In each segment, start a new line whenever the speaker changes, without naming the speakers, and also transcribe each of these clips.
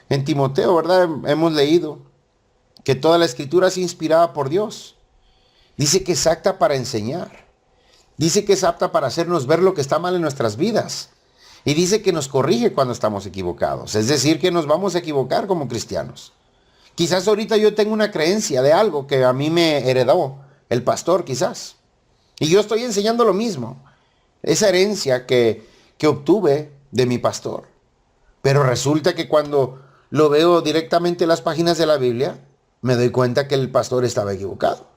En Timoteo, ¿verdad? Hemos leído que toda la escritura es inspirada por Dios. Dice que es apta para enseñar. Dice que es apta para hacernos ver lo que está mal en nuestras vidas. Y dice que nos corrige cuando estamos equivocados. Es decir, que nos vamos a equivocar como cristianos. Quizás ahorita yo tengo una creencia de algo que a mí me heredó el pastor, quizás. Y yo estoy enseñando lo mismo. Esa herencia que obtuve de mi pastor. Pero resulta que cuando lo veo directamente en las páginas de la Biblia, me doy cuenta que el pastor estaba equivocado.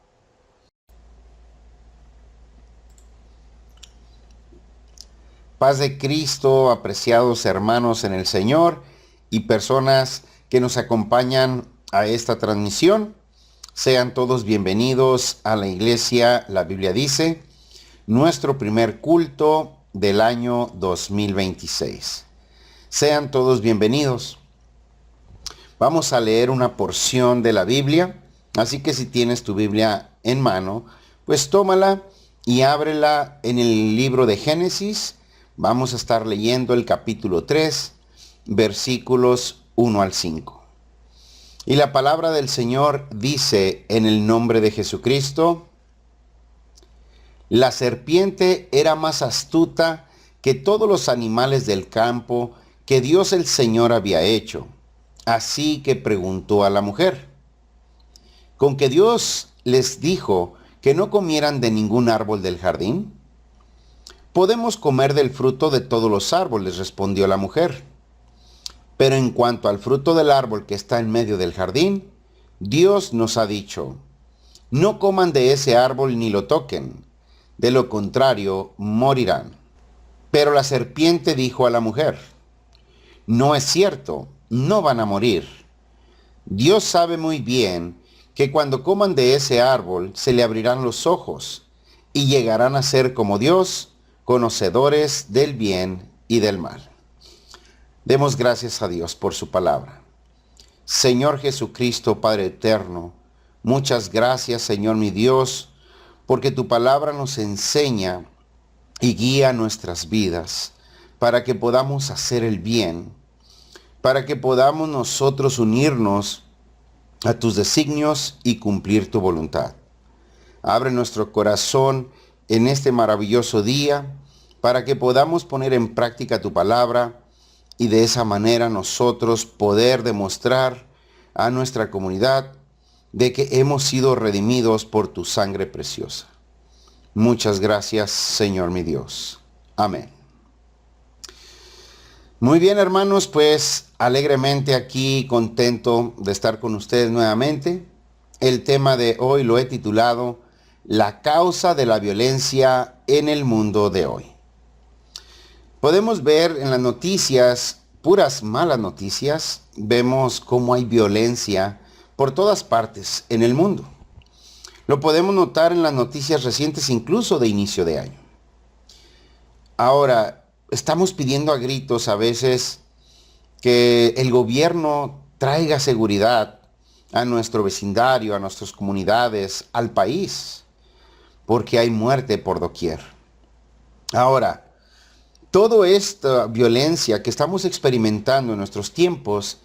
Paz de Cristo, apreciados hermanos en el Señor y personas que nos acompañan a esta transmisión. Sean todos bienvenidos a la iglesia, la Biblia dice, nuestro primer culto del año 2026. Sean todos bienvenidos. Vamos a leer una porción de la Biblia, así que si tienes tu Biblia en mano, pues tómala y ábrela en el libro de Génesis. Vamos a estar leyendo el capítulo 3, versículos 1 al 5. Y la palabra del Señor dice en el nombre de Jesucristo: la serpiente era más astuta que todos los animales del campo que Dios el Señor había hecho. Así que preguntó a la mujer: ¿con que Dios les dijo que no comieran de ningún árbol del jardín? Podemos comer del fruto de todos los árboles, respondió la mujer. Pero en cuanto al fruto del árbol que está en medio del jardín, Dios nos ha dicho: no coman de ese árbol ni lo toquen, de lo contrario morirán. Pero la serpiente dijo a la mujer: no es cierto, no van a morir. Dios sabe muy bien que cuando coman de ese árbol se le abrirán los ojos y llegarán a ser como Dios, conocedores del bien y del mal. Demos gracias a Dios por su palabra. Señor Jesucristo, Padre eterno, muchas gracias, Señor mi Dios, porque tu palabra nos enseña y guía nuestras vidas para que podamos hacer el bien, para que podamos nosotros unirnos a tus designios y cumplir tu voluntad. Abre nuestro corazón en este maravilloso día para que podamos poner en práctica tu palabra y de esa manera nosotros poder demostrar a nuestra comunidad de que hemos sido redimidos por tu sangre preciosa. Muchas gracias, Señor mi Dios. Amén. Muy bien, hermanos, pues alegremente aquí contento de estar con ustedes nuevamente. El tema de hoy lo he titulado La causa de la violencia en el mundo de hoy. Podemos ver en las noticias, puras malas noticias, vemos cómo hay violencia por todas partes en el mundo. Lo podemos notar en las noticias recientes, incluso de inicio de año. Ahora, estamos pidiendo a gritos a veces que el gobierno traiga seguridad a nuestro vecindario, a nuestras comunidades, al país, porque hay muerte por doquier. Ahora, toda esta violencia que estamos experimentando en nuestros tiempos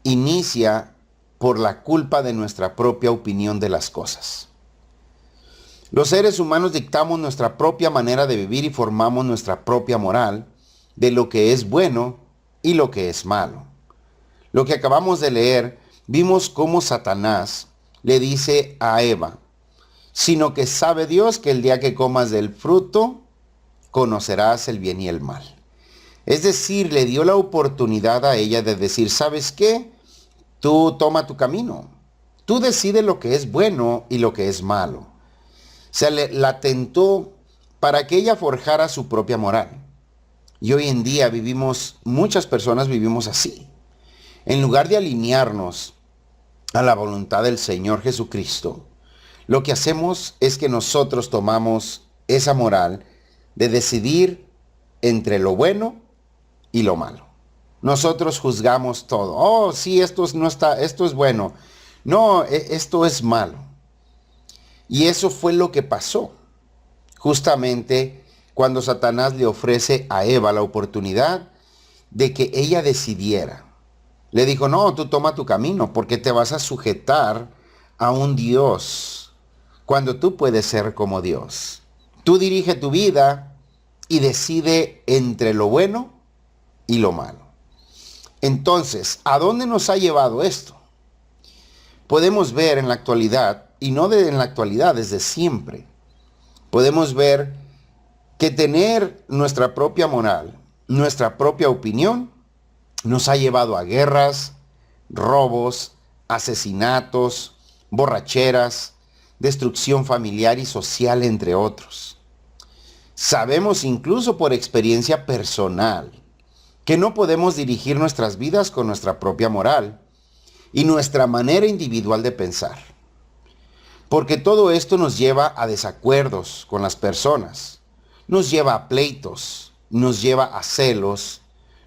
inicia por la culpa de nuestra propia opinión de las cosas. Los seres humanos dictamos nuestra propia manera de vivir y formamos nuestra propia moral de lo que es bueno y lo que es malo. Lo que acabamos de leer, vimos cómo Satanás le dice a Eva: sino que sabe Dios que el día que comas del fruto, conocerás el bien y el mal. Es decir, le dio la oportunidad a ella de decir: ¿sabes qué? Tú toma tu camino. Tú decides lo que es bueno y lo que es malo. La tentó para que ella forjara su propia moral. Y hoy en día muchas personas vivimos así. En lugar de alinearnos a la voluntad del Señor Jesucristo, lo que hacemos es que nosotros tomamos esa moral de decidir entre lo bueno y lo malo. Nosotros juzgamos todo. Oh, sí, esto es bueno. No, esto es malo. Y eso fue lo que pasó. Justamente cuando Satanás le ofrece a Eva la oportunidad de que ella decidiera. Le dijo, no, tú toma tu camino, porque te vas a sujetar a un Dios, cuando tú puedes ser como Dios. Tú dirige tu vida y decide entre lo bueno y lo malo. Entonces, ¿a dónde nos ha llevado esto? Podemos ver en la actualidad, y no en la actualidad, desde siempre, podemos ver que tener nuestra propia moral, nuestra propia opinión, nos ha llevado a guerras, robos, asesinatos, borracheras, destrucción familiar y social, entre otros. Sabemos incluso por experiencia personal que no podemos dirigir nuestras vidas con nuestra propia moral y nuestra manera individual de pensar, porque todo esto nos lleva a desacuerdos con las personas, nos lleva a pleitos, nos lleva a celos,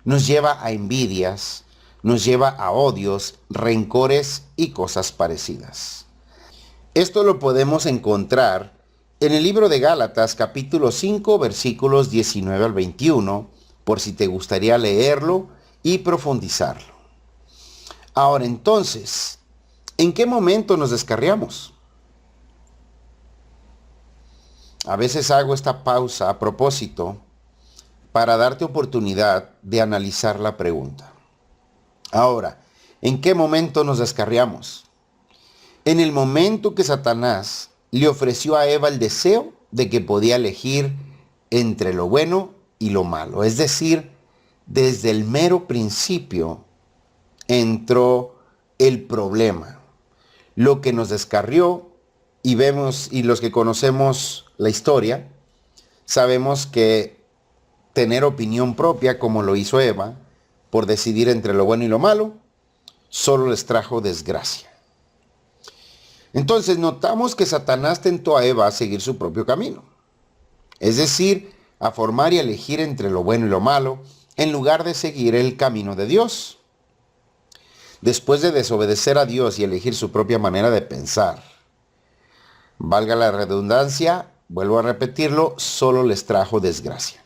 nos lleva a envidias, nos lleva a odios, rencores y cosas parecidas. Esto lo podemos encontrar en el libro de Gálatas, capítulo 5, versículos 19 al 21, por si te gustaría leerlo y profundizarlo. Ahora entonces, ¿en qué momento nos descarriamos? A veces hago esta pausa a propósito para darte oportunidad de analizar la pregunta. Ahora, ¿en qué momento nos descarriamos? En el momento que Satanás le ofreció a Eva el deseo de que podía elegir entre lo bueno y lo malo. Es decir, desde el mero principio entró el problema. Lo que nos descarrió, y vemos, y los que conocemos la historia, sabemos que tener opinión propia, como lo hizo Eva, por decidir entre lo bueno y lo malo, solo les trajo desgracia. Entonces notamos que Satanás tentó a Eva a seguir su propio camino, es decir, a formar y elegir entre lo bueno y lo malo, en lugar de seguir el camino de Dios. Después de desobedecer a Dios y elegir su propia manera de pensar, valga la redundancia, vuelvo a repetirlo, solo les trajo desgracia.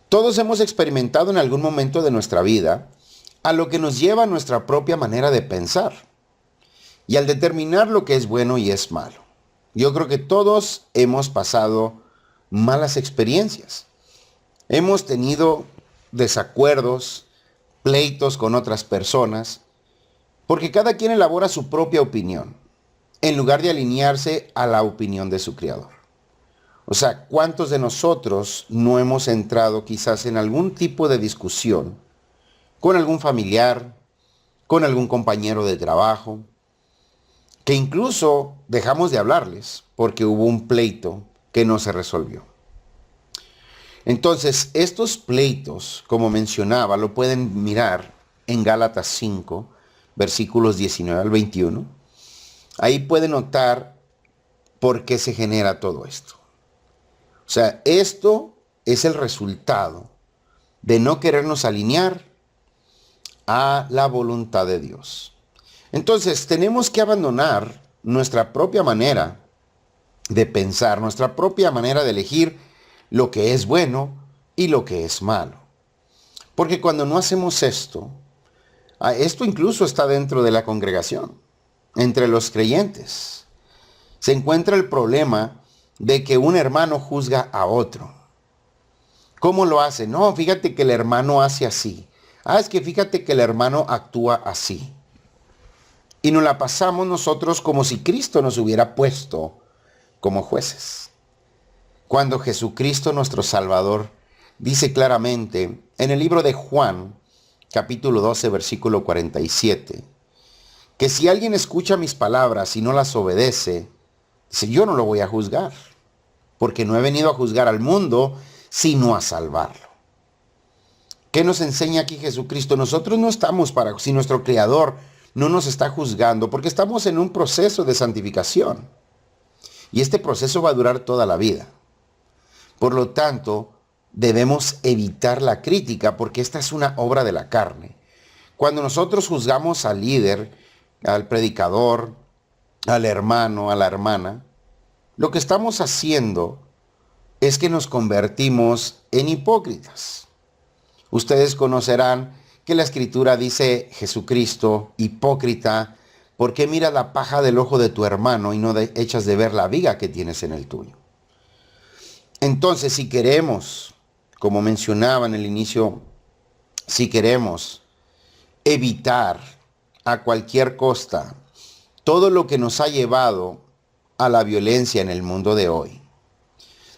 Todos hemos experimentado en algún momento de nuestra vida a lo que nos lleva a nuestra propia manera de pensar y al determinar lo que es bueno y es malo. Yo creo que todos hemos pasado malas experiencias. Hemos tenido desacuerdos, pleitos con otras personas, porque cada quien elabora su propia opinión, en lugar de alinearse a la opinión de su creador. O sea, ¿cuántos de nosotros no hemos entrado quizás en algún tipo de discusión con algún familiar, con algún compañero de trabajo, que incluso dejamos de hablarles porque hubo un pleito que no se resolvió? Entonces, estos pleitos, como mencionaba, lo pueden mirar en Gálatas 5, versículos 19 al 21. Ahí pueden notar por qué se genera todo esto. O sea, esto es el resultado de no querernos alinear a la voluntad de Dios. Entonces, tenemos que abandonar nuestra propia manera de pensar, nuestra propia manera de elegir lo que es bueno y lo que es malo. Porque cuando no hacemos esto incluso está dentro de la congregación, entre los creyentes, se encuentra el problema de que un hermano juzga a otro. ¿Cómo lo hace? No, fíjate que el hermano hace así. Es que fíjate que el hermano actúa así. Y nos la pasamos nosotros como si Cristo nos hubiera puesto como jueces. Cuando Jesucristo, nuestro Salvador, dice claramente en el libro de Juan, capítulo 12, versículo 47, que si alguien escucha mis palabras y no las obedece, dice, yo no lo voy a juzgar, porque no he venido a juzgar al mundo, sino a salvarlo. ¿Qué nos enseña aquí Jesucristo? Nosotros no estamos si nuestro Creador no nos está juzgando, porque estamos en un proceso de santificación. Y este proceso va a durar toda la vida. Por lo tanto, debemos evitar la crítica, porque esta es una obra de la carne. Cuando nosotros juzgamos al líder, al predicador, al hermano, a la hermana, lo que estamos haciendo es que nos convertimos en hipócritas. Ustedes conocerán que la Escritura dice Jesucristo, hipócrita, ¿por qué miras la paja del ojo de tu hermano y no echas de ver la viga que tienes en el tuyo? Entonces, si queremos, como mencionaba en el inicio, si queremos evitar a cualquier costa todo lo que nos ha llevado a la violencia en el mundo de hoy,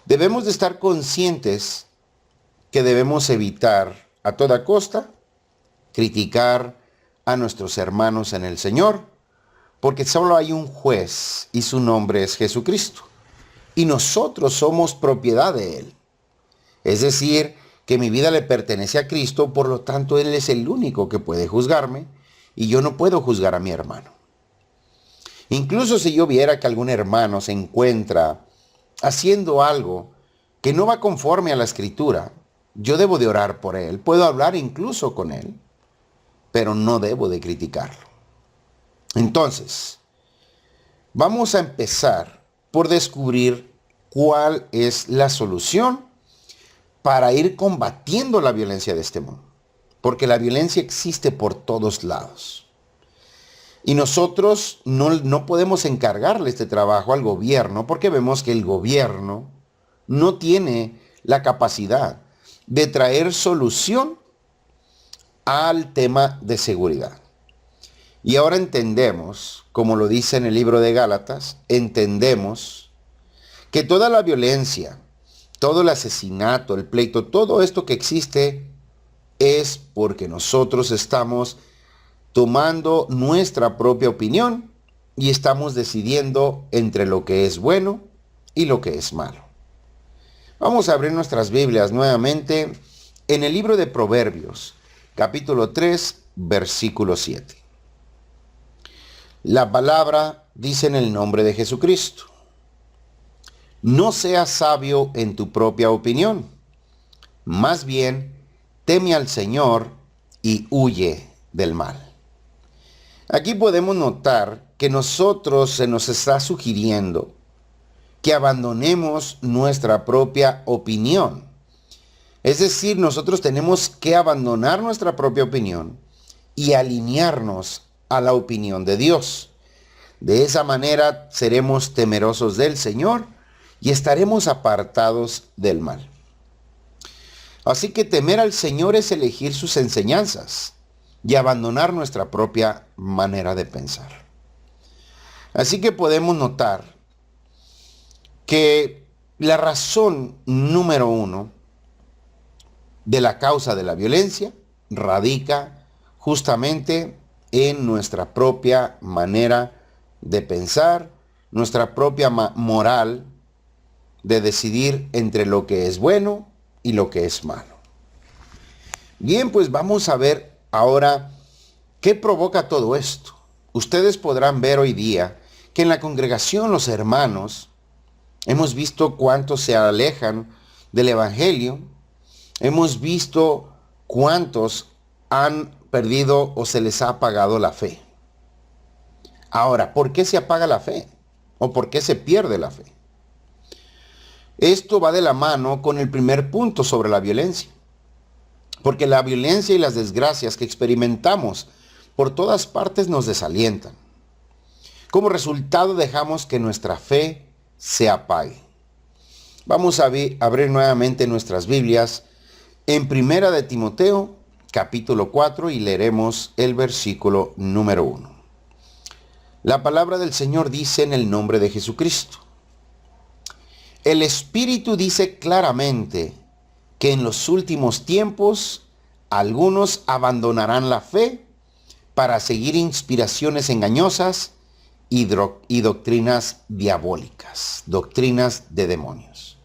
debemos de estar conscientes que debemos evitar a toda costa criticar a nuestros hermanos en el Señor, porque solo hay un juez y su nombre es Jesucristo, y nosotros somos propiedad de Él. Es decir, que mi vida le pertenece a Cristo, por lo tanto Él es el único que puede juzgarme, y yo no puedo juzgar a mi hermano. Incluso si yo viera que algún hermano se encuentra haciendo algo que no va conforme a la Escritura, yo debo de orar por él, puedo hablar incluso con él, pero no debo de criticarlo. Entonces, vamos a empezar por descubrir cuál es la solución para ir combatiendo la violencia de este mundo, porque la violencia existe por todos lados. Y nosotros no podemos encargarle este trabajo al gobierno, porque vemos que el gobierno no tiene la capacidad de traer solución al tema de seguridad. Y ahora entendemos, como lo dice en el libro de Gálatas, entendemos que toda la violencia, todo el asesinato, el pleito, todo esto que existe es porque nosotros estamos tomando nuestra propia opinión y estamos decidiendo entre lo que es bueno y lo que es malo. Vamos a abrir nuestras Biblias nuevamente en el libro de Proverbios, capítulo 3, versículo 7. La palabra dice en el nombre de Jesucristo: no seas sabio en tu propia opinión, más bien teme al Señor y huye del mal. Aquí podemos notar que nosotros se nos está sugiriendo que abandonemos nuestra propia opinión. Es decir, nosotros tenemos que abandonar nuestra propia opinión y alinearnos a la opinión de Dios. De esa manera seremos temerosos del Señor y estaremos apartados del mal. Así que temer al Señor es elegir sus enseñanzas y abandonar nuestra propia manera de pensar. Así que podemos notar que la razón número uno de la causa de la violencia radica justamente en nuestra propia manera de pensar, nuestra propia moral de decidir entre lo que es bueno y lo que es malo. Bien, pues vamos a ver ahora qué provoca todo esto. Ustedes podrán ver hoy día que en la congregación los hermanos hemos visto cuántos se alejan del Evangelio, hemos visto cuántos han perdido o se les ha apagado la fe. Ahora, ¿por qué se apaga la fe? ¿O por qué se pierde la fe? Esto va de la mano con el primer punto sobre la violencia. Porque la violencia y las desgracias que experimentamos por todas partes nos desalientan. Como resultado dejamos que nuestra fe se apague. Vamos a abrir nuevamente nuestras Biblias en Primera de Timoteo, capítulo 4, y leeremos el versículo número 1. La palabra del Señor dice en el nombre de Jesucristo: el Espíritu dice claramente que en los últimos tiempos algunos abandonarán la fe para seguir inspiraciones engañosas y doctrinas diabólicas, doctrinas de demonios.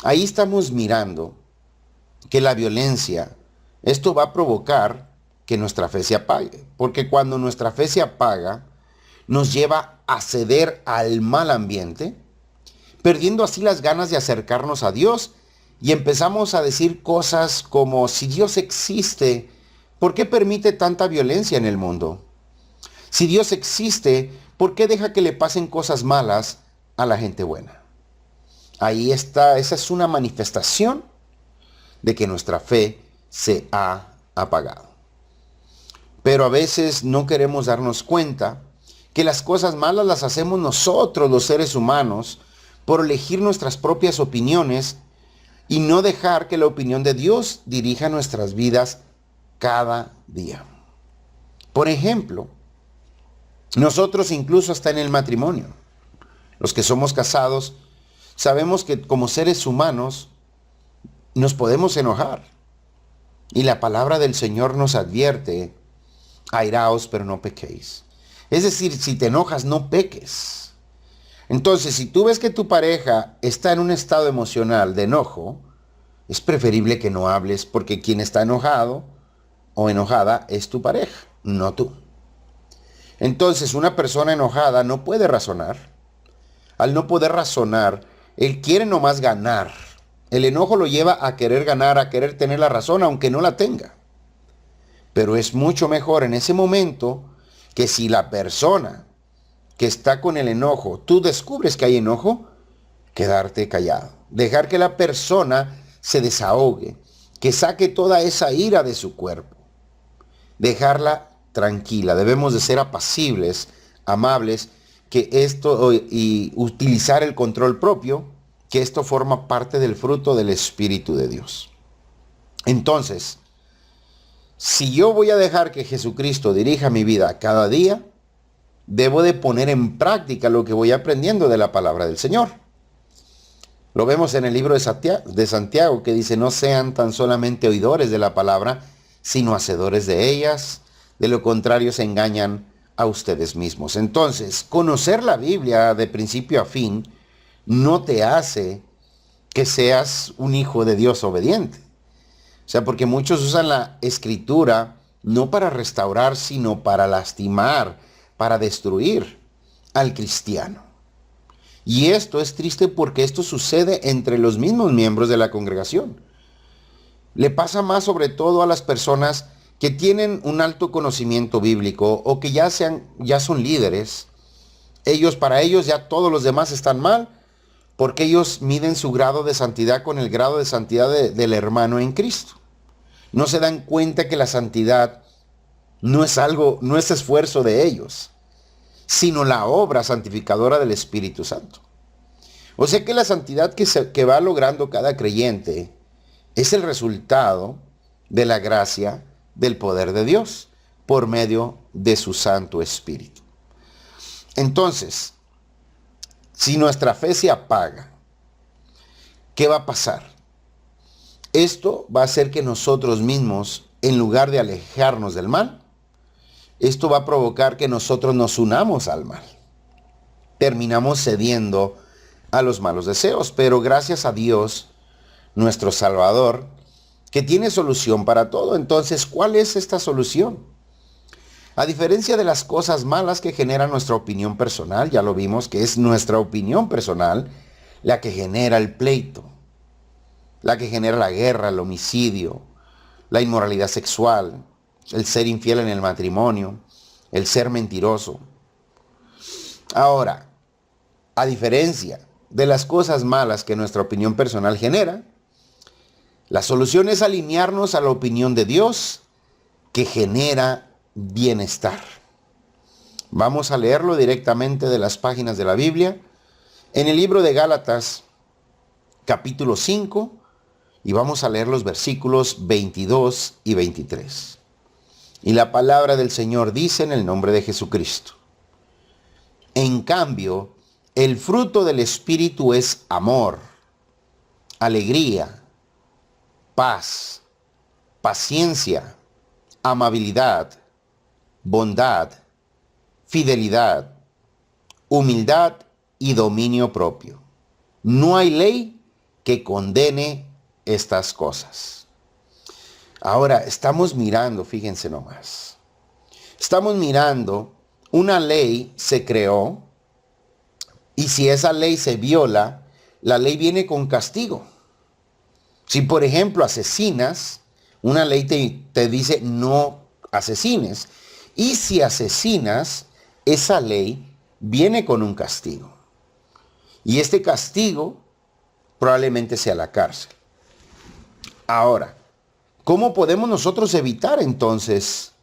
Ahí estamos mirando que la violencia, esto va a provocar que nuestra fe se apague, porque cuando nuestra fe se apaga, nos lleva a ceder al mal ambiente, perdiendo así las ganas de acercarnos a Dios. Y empezamos a decir cosas como: si Dios existe, ¿por qué permite tanta violencia en el mundo? Si Dios existe, ¿por qué deja que le pasen cosas malas a la gente buena? Ahí está, esa es una manifestación de que nuestra fe se ha apagado. Pero a veces no queremos darnos cuenta que las cosas malas las hacemos nosotros, los seres humanos, por elegir nuestras propias opiniones y no dejar que la opinión de Dios dirija nuestras vidas cada día. Por ejemplo, nosotros incluso hasta en el matrimonio, los que somos casados, sabemos que como seres humanos nos podemos enojar. Y la palabra del Señor nos advierte: airaos, pero no pequéis. Es decir, si te enojas, no peques. Entonces, si tú ves que tu pareja está en un estado emocional de enojo, es preferible que no hables, porque quien está enojado o enojada es tu pareja, no tú. Entonces, una persona enojada no puede razonar. Al no poder razonar, él quiere nomás ganar. El enojo lo lleva a querer ganar, a querer tener la razón, aunque no la tenga. Pero es mucho mejor en ese momento que si la persona que está con el enojo, tú descubres que hay enojo, quedarte callado. Dejar que la persona se desahogue, que saque toda esa ira de su cuerpo. Dejarla tranquila. Debemos de ser apacibles, amables, que esto y utilizar el control propio, que esto forma parte del fruto del Espíritu de Dios. Entonces, si yo voy a dejar que Jesucristo dirija mi vida cada día, debo de poner en práctica lo que voy aprendiendo de la palabra del Señor. Lo vemos en el libro de Santiago, que dice: no sean tan solamente oidores de la palabra, sino hacedores de ellas. De lo contrario, se engañan a ustedes mismos. Entonces, conocer la Biblia de principio a fin no te hace que seas un hijo de Dios obediente. O sea, porque muchos usan la escritura no para restaurar, sino para lastimar, para destruir al cristiano. Y esto es triste porque esto sucede entre los mismos miembros de la congregación. Le pasa más sobre todo a las personas que tienen un alto conocimiento bíblico o que ya son líderes. Para ellos ya todos los demás están mal, porque ellos miden su grado de santidad con el grado de santidad del hermano en Cristo. No se dan cuenta que la santidad no es esfuerzo de ellos, sino la obra santificadora del Espíritu Santo. O sea que la santidad que va logrando cada creyente es el resultado de la gracia del poder de Dios por medio de su Santo Espíritu. Entonces, si nuestra fe se apaga, ¿qué va a pasar? Esto va a hacer que nosotros mismos, en lugar de alejarnos del mal, esto va a provocar que nosotros nos unamos al mal. Terminamos cediendo a los malos deseos, pero gracias a Dios, nuestro Salvador, que tiene solución para todo. Entonces, ¿cuál es esta solución? A diferencia de las cosas malas que genera nuestra opinión personal, ya lo vimos que es nuestra opinión personal la que genera el pleito, la que genera la guerra, el homicidio, la inmoralidad sexual, el ser infiel en el matrimonio, el ser mentiroso. Ahora, a diferencia de las cosas malas que nuestra opinión personal genera, la solución es alinearnos a la opinión de Dios, que genera bienestar. Vamos a leerlo directamente de las páginas de la Biblia, en el libro de Gálatas, capítulo 5, y vamos a leer los versículos 22 y 23. Y la palabra del Señor dice en el nombre de Jesucristo: en cambio, el fruto del Espíritu es amor, alegría, paz, paciencia, amabilidad, bondad, fidelidad, humildad y dominio propio. No hay ley que condene estas cosas. Ahora estamos mirando, fíjense nomás, estamos mirando, una ley se creó y si esa ley se viola, la ley viene con castigo. Si por ejemplo asesinas, una ley te dice no asesines. Y si asesinas, esa ley viene con un castigo. Y este castigo probablemente sea la cárcel. Ahora, ¿cómo podemos nosotros evitar entonces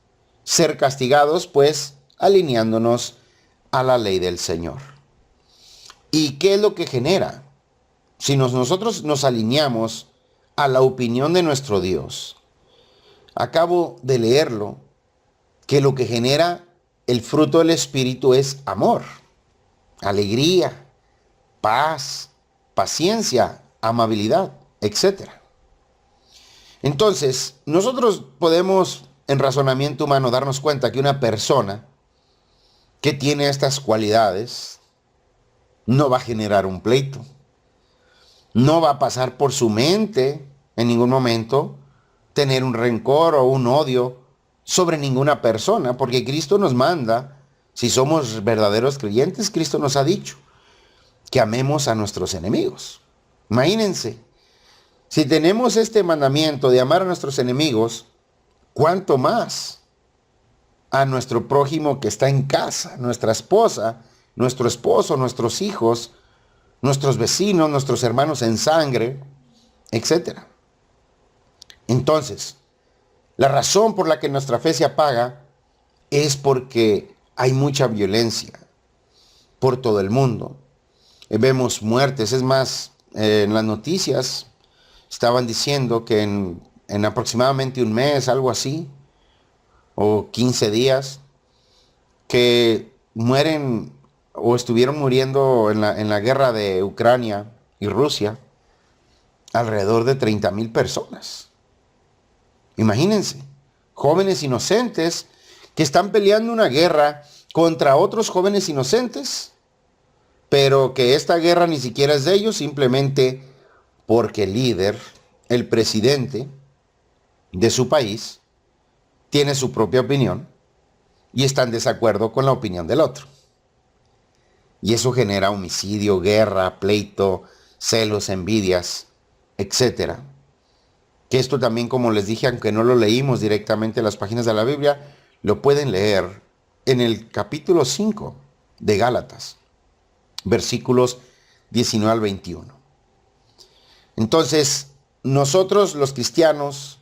ser castigados, pues alineándonos a la ley del Señor. ¿Y qué es lo que genera? Si nosotros nos alineamos a la opinión de nuestro Dios, acabo de leerlo, que lo que genera el fruto del Espíritu es amor, alegría, paz, paciencia, amabilidad, etcétera. Entonces, nosotros podemos en razonamiento humano darnos cuenta que una persona que tiene estas cualidades no va a generar un pleito. No va a pasar por su mente en ningún momento tener un rencor o un odio sobre ninguna persona, porque Cristo nos manda, si somos verdaderos creyentes, Cristo nos ha dicho que amemos a nuestros enemigos. Imagínense, si tenemos este mandamiento de amar a nuestros enemigos, ¿cuánto más a nuestro prójimo que está en casa, nuestra esposa, nuestro esposo, nuestros hijos, nuestros vecinos, nuestros hermanos en sangre, etcétera? Entonces, la razón por la que nuestra fe se apaga es porque hay mucha violencia por todo el mundo. Vemos muertes, es más, en las noticias estaban diciendo que en aproximadamente un mes, algo así, o 15 días, que mueren o estuvieron muriendo en la guerra de Ucrania y Rusia alrededor de 30,000 personas. Imagínense, jóvenes inocentes que están peleando una guerra contra otros jóvenes inocentes, pero que esta guerra ni siquiera es de ellos, simplemente porque el líder, el presidente de su país, tiene su propia opinión y está en desacuerdo con la opinión del otro. Y eso genera homicidio, guerra, pleito, celos, envidias, etcétera. Que esto también, como les dije, aunque no lo leímos directamente en las páginas de la Biblia, lo pueden leer en el capítulo 5 de Gálatas, versículos 19 al 21. Entonces, nosotros los cristianos,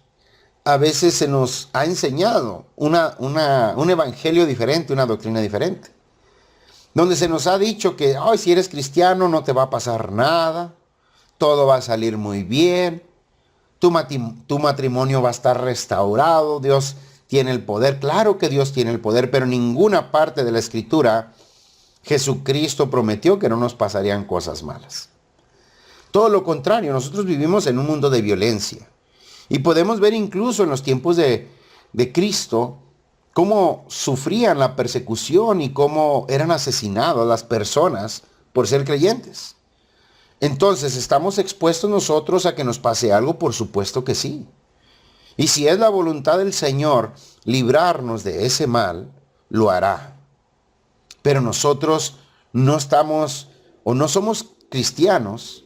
a veces se nos ha enseñado un evangelio diferente, una doctrina diferente, donde se nos ha dicho que si eres cristiano no te va a pasar nada, todo va a salir muy bien, tu matrimonio va a estar restaurado, Dios tiene el poder. Claro que Dios tiene el poder, pero en ninguna parte de la Escritura Jesucristo prometió que no nos pasarían cosas malas. Todo lo contrario, nosotros vivimos en un mundo de violencia. Y podemos ver incluso en los tiempos de Cristo cómo sufrían la persecución y cómo eran asesinadas las personas por ser creyentes. Entonces, ¿estamos expuestos nosotros a que nos pase algo? Por supuesto que sí. Y si es la voluntad del Señor librarnos de ese mal, lo hará. Pero nosotros no estamos o no somos cristianos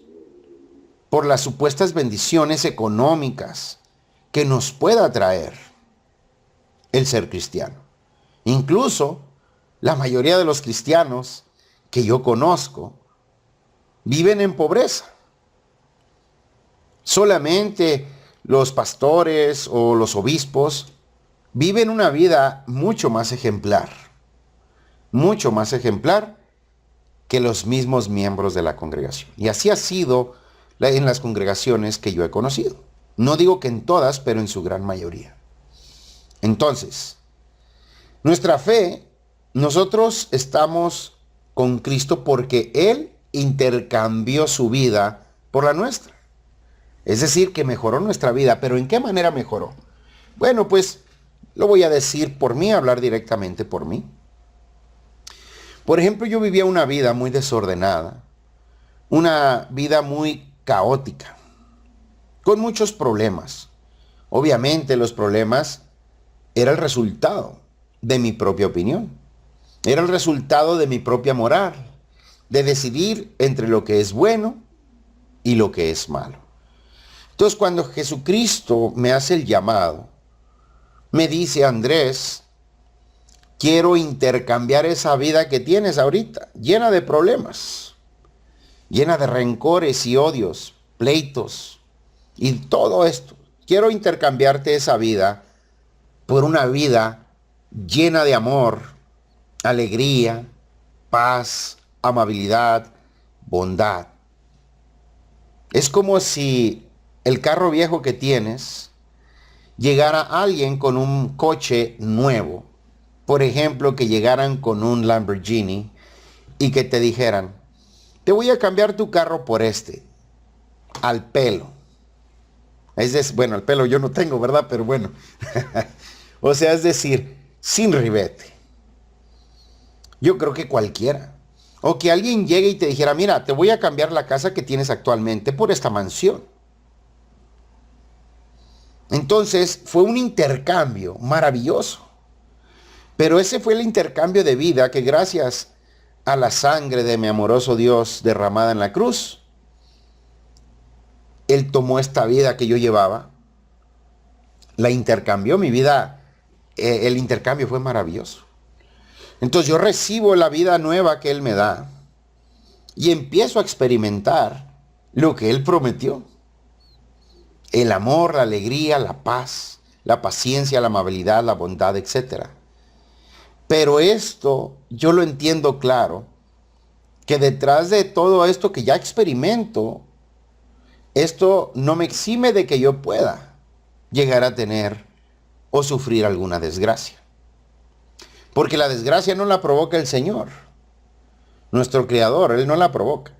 por las supuestas bendiciones económicas que nos pueda traer el ser cristiano. Incluso la mayoría de los cristianos que yo conozco viven en pobreza. Solamente los pastores o los obispos viven una vida mucho más ejemplar que los mismos miembros de la congregación. Y así ha sido en las congregaciones que yo he conocido. No digo que en todas, pero en su gran mayoría. Entonces, nuestra fe, nosotros estamos con Cristo porque Él intercambió su vida por la nuestra. Es decir, que mejoró nuestra vida. ¿Pero en qué manera mejoró? Bueno, pues lo voy a decir por mí, hablar directamente por mí. Por ejemplo, yo vivía una vida muy desordenada, una vida muy caótica, con muchos problemas. Obviamente los problemas eran el resultado de mi propia opinión, era el resultado de mi propia moral, de decidir entre lo que es bueno y lo que es malo. Entonces, cuando Jesucristo me hace el llamado, me dice: Andrés, quiero intercambiar esa vida que tienes ahorita, llena de problemas, llena de rencores y odios, pleitos y todo esto. Quiero intercambiarte esa vida por una vida llena de amor, alegría, paz, amabilidad, bondad. Es como si el carro viejo que tienes llegara alguien con un coche nuevo. Por ejemplo, que llegaran con un Lamborghini y que te dijeran, te voy a cambiar tu carro por este, al pelo. Bueno, al pelo yo no tengo, ¿verdad? Pero bueno. O sea, es decir, sin ribete. Yo creo que cualquiera. O que alguien llegue y te dijera, mira, te voy a cambiar la casa que tienes actualmente por esta mansión. Entonces fue un intercambio maravilloso. Pero ese fue el intercambio de vida que gracias a la sangre de mi amoroso Dios derramada en la cruz, Él tomó esta vida que yo llevaba, la intercambió, mi vida, el intercambio fue maravilloso. Entonces yo recibo la vida nueva que Él me da y empiezo a experimentar lo que Él prometió. El amor, la alegría, la paz, la paciencia, la amabilidad, la bondad, etcétera. Pero esto yo lo entiendo claro, que detrás de todo esto que ya experimento, esto no me exime de que yo pueda llegar a tener o sufrir alguna desgracia. Porque la desgracia no la provoca el Señor, nuestro Creador, Él no la provoca.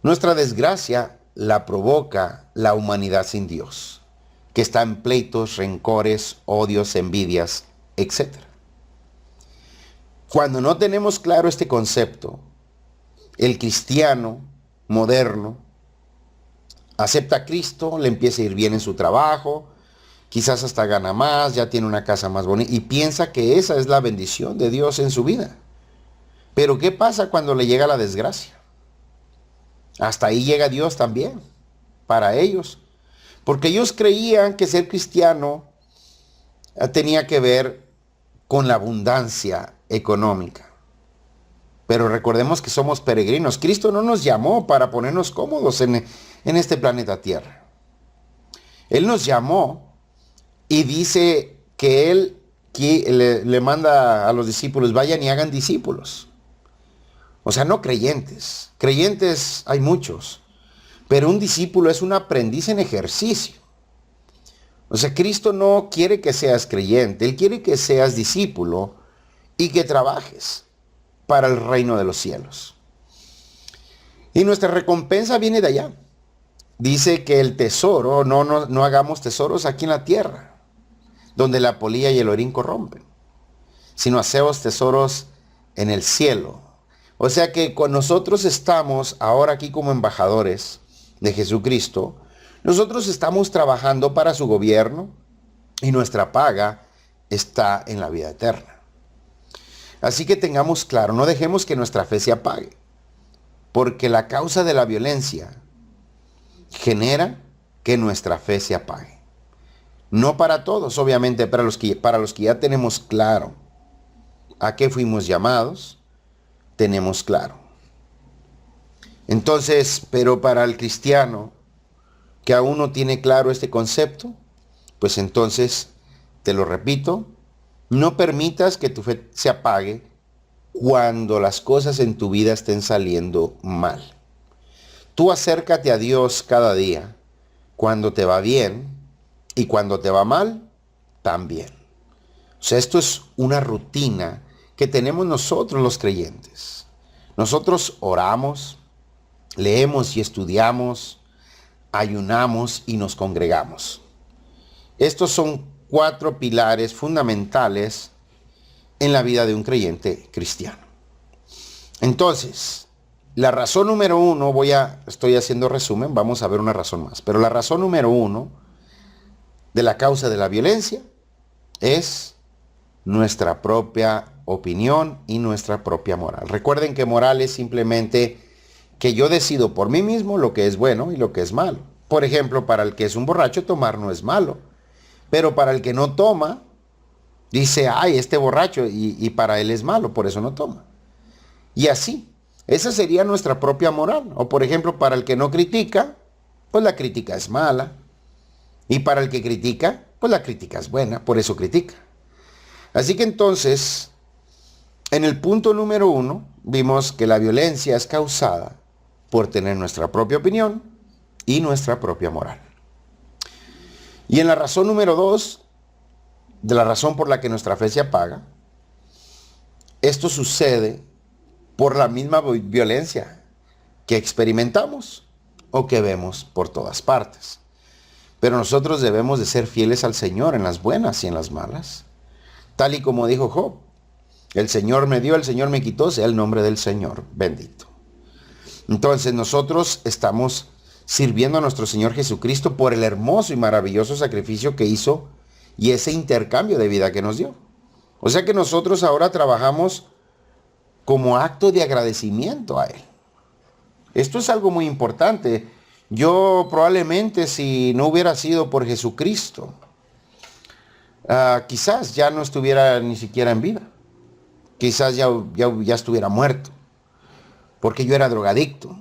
Nuestra desgracia la provoca la humanidad sin Dios, que está en pleitos, rencores, odios, envidias, etc. Cuando no tenemos claro este concepto, el cristiano moderno acepta a Cristo, le empieza a ir bien en su trabajo, quizás hasta gana más, ya tiene una casa más bonita y piensa que esa es la bendición de Dios en su vida. Pero ¿qué pasa cuando le llega la desgracia? Hasta ahí llega Dios también, para ellos. Porque ellos creían que ser cristiano tenía que ver con la abundancia económica. Pero recordemos que somos peregrinos. Cristo no nos llamó para ponernos cómodos en este planeta Tierra. Él nos llamó y dice que Él le manda a los discípulos, vayan y hagan discípulos. O sea, no creyentes. Creyentes hay muchos. Pero un discípulo es un aprendiz en ejercicio. O sea, Cristo no quiere que seas creyente. Él quiere que seas discípulo y que trabajes para el reino de los cielos. Y nuestra recompensa viene de allá. Dice que el tesoro, no hagamos tesoros aquí en la tierra, donde la polilla y el orín corrompen, sino hacemos tesoros en el cielo. O sea que con nosotros estamos ahora aquí como embajadores de Jesucristo, nosotros estamos trabajando para su gobierno y nuestra paga está en la vida eterna. Así que tengamos claro, no dejemos que nuestra fe se apague, porque la causa de la violencia genera que nuestra fe se apague. No para todos, obviamente, para los que ya tenemos claro a qué fuimos llamados, tenemos claro. Entonces, pero para el cristiano que aún no tiene claro este concepto, pues entonces, te lo repito, no permitas que tu fe se apague cuando las cosas en tu vida estén saliendo mal. Tú acércate a Dios cada día, cuando te va bien y cuando te va mal, también. O sea, esto es una rutina que tenemos nosotros los creyentes. Nosotros oramos, leemos y estudiamos, ayunamos y nos congregamos. Estos son 4 pilares fundamentales en la vida de un creyente cristiano. Entonces, la razón número 1, estoy haciendo resumen, vamos a ver una razón más, pero la razón número 1 de la causa de la violencia es nuestra propia opinión y nuestra propia moral. Recuerden que moral es simplemente que yo decido por mí mismo lo que es bueno y lo que es malo. Por ejemplo, para el que es un borracho, tomar no es malo. Pero para el que no toma, dice, ay, este borracho, y para él es malo, por eso no toma. Y así, esa sería nuestra propia moral. O por ejemplo, para el que no critica, pues la crítica es mala. Y para el que critica, pues la crítica es buena, por eso critica. Así que entonces, en el punto número 1, vimos que la violencia es causada por tener nuestra propia opinión y nuestra propia moral. Y en la razón número 2, de la razón por la que nuestra fe se apaga, esto sucede por la misma violencia que experimentamos o que vemos por todas partes. Pero nosotros debemos de ser fieles al Señor en las buenas y en las malas. Tal y como dijo Job, el Señor me dio, el Señor me quitó, sea el nombre del Señor bendito. Entonces nosotros estamos sirviendo a nuestro Señor Jesucristo por el hermoso y maravilloso sacrificio que hizo y ese intercambio de vida que nos dio. O sea que nosotros ahora trabajamos como acto de agradecimiento a Él. Esto es algo muy importante. Yo probablemente, si no hubiera sido por Jesucristo, quizás ya no estuviera ni siquiera en vida. Quizás ya estuviera muerto. Porque yo era drogadicto,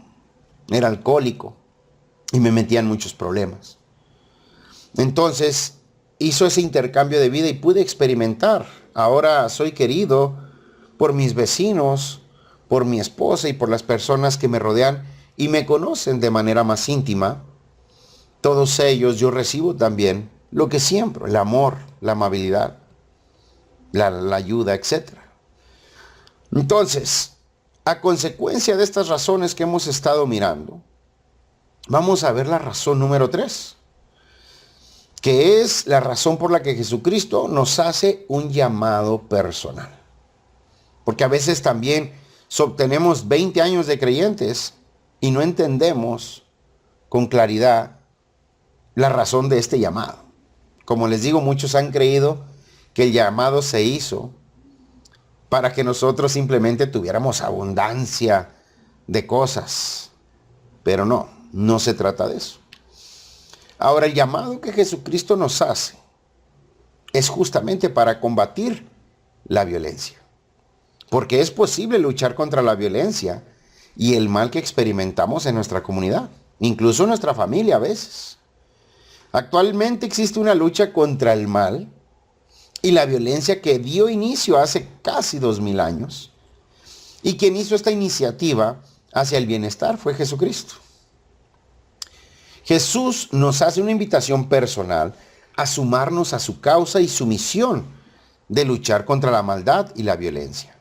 era alcohólico y me metía en muchos problemas. Entonces hizo ese intercambio de vida y pude experimentar. Ahora soy querido por mis vecinos, por mi esposa y por las personas que me rodean y me conocen de manera más íntima. Todos ellos yo recibo también lo que siempre, el amor, la amabilidad, la ayuda, etc. Entonces, a consecuencia de estas razones que hemos estado mirando, vamos a ver la razón número 3, que es la razón por la que Jesucristo nos hace un llamado personal. Porque a veces también tenemos 20 años de creyentes y no entendemos con claridad la razón de este llamado. Como les digo, muchos han creído que el llamado se hizo para que nosotros simplemente tuviéramos abundancia de cosas. Pero no se trata de eso. Ahora, el llamado que Jesucristo nos hace es justamente para combatir la violencia. Porque es posible luchar contra la violencia y el mal que experimentamos en nuestra comunidad, incluso en nuestra familia a veces. Actualmente existe una lucha contra el mal y la violencia que dio inicio hace casi 2000 años. Y quien hizo esta iniciativa hacia el bienestar fue Jesucristo. Jesús nos hace una invitación personal a sumarnos a su causa y su misión de luchar contra la maldad y la violencia.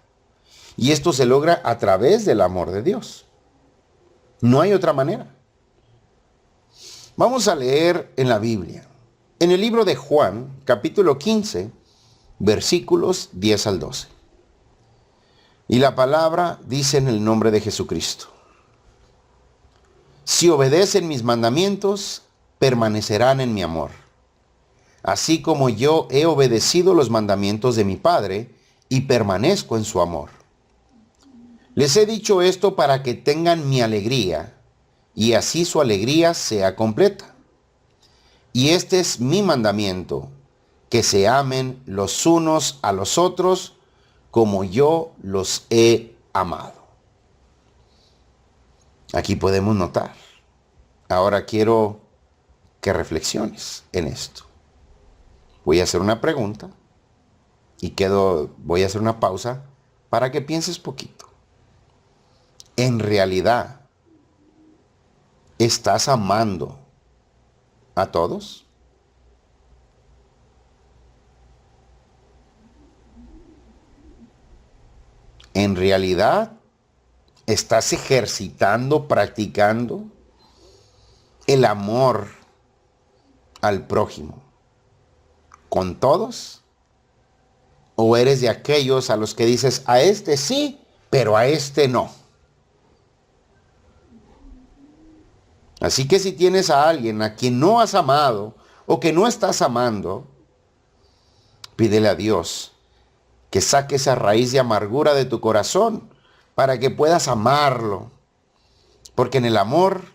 Y esto se logra a través del amor de Dios. No hay otra manera. Vamos a leer en la Biblia, en el libro de Juan, capítulo 15, versículos 10 al 12. Y la palabra dice en el nombre de Jesucristo: si obedecen mis mandamientos, permanecerán en mi amor, así como yo he obedecido los mandamientos de mi Padre y permanezco en su amor. Les he dicho esto para que tengan mi alegría y así su alegría sea completa. Y este es mi mandamiento, que se amen los unos a los otros como yo los he amado. Aquí podemos notar. Ahora quiero que reflexiones en esto. Voy a hacer una pregunta y voy a hacer una pausa para que pienses poquito. ¿En realidad estás amando a todos? ¿En realidad estás ejercitando, practicando el amor al prójimo con todos? ¿O eres de aquellos a los que dices, a este sí, pero a este no? Así que si tienes a alguien a quien no has amado o que no estás amando, pídele a Dios que saque esa raíz de amargura de tu corazón para que puedas amarlo. Porque en el amor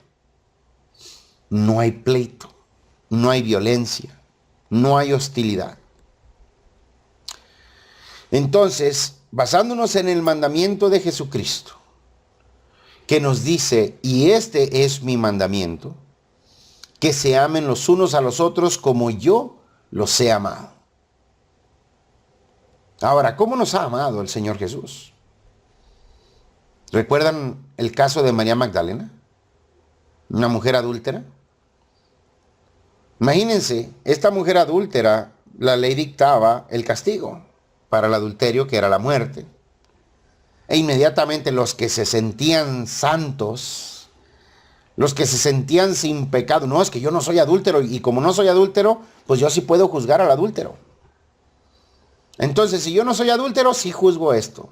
no hay pleito, no hay violencia, no hay hostilidad. Entonces, basándonos en el mandamiento de Jesucristo, que nos dice, y este es mi mandamiento, que se amen los unos a los otros como yo los he amado. Ahora, ¿cómo nos ha amado el Señor Jesús? ¿Recuerdan el caso de María Magdalena? Una mujer adúltera. Imagínense, esta mujer adúltera, la ley dictaba el castigo para el adulterio, que era la muerte. E inmediatamente los que se sentían santos, los que se sentían sin pecado, no, es que yo no soy adúltero, y como no soy adúltero, pues yo sí puedo juzgar al adúltero. Entonces, si yo no soy adúltero, sí juzgo esto.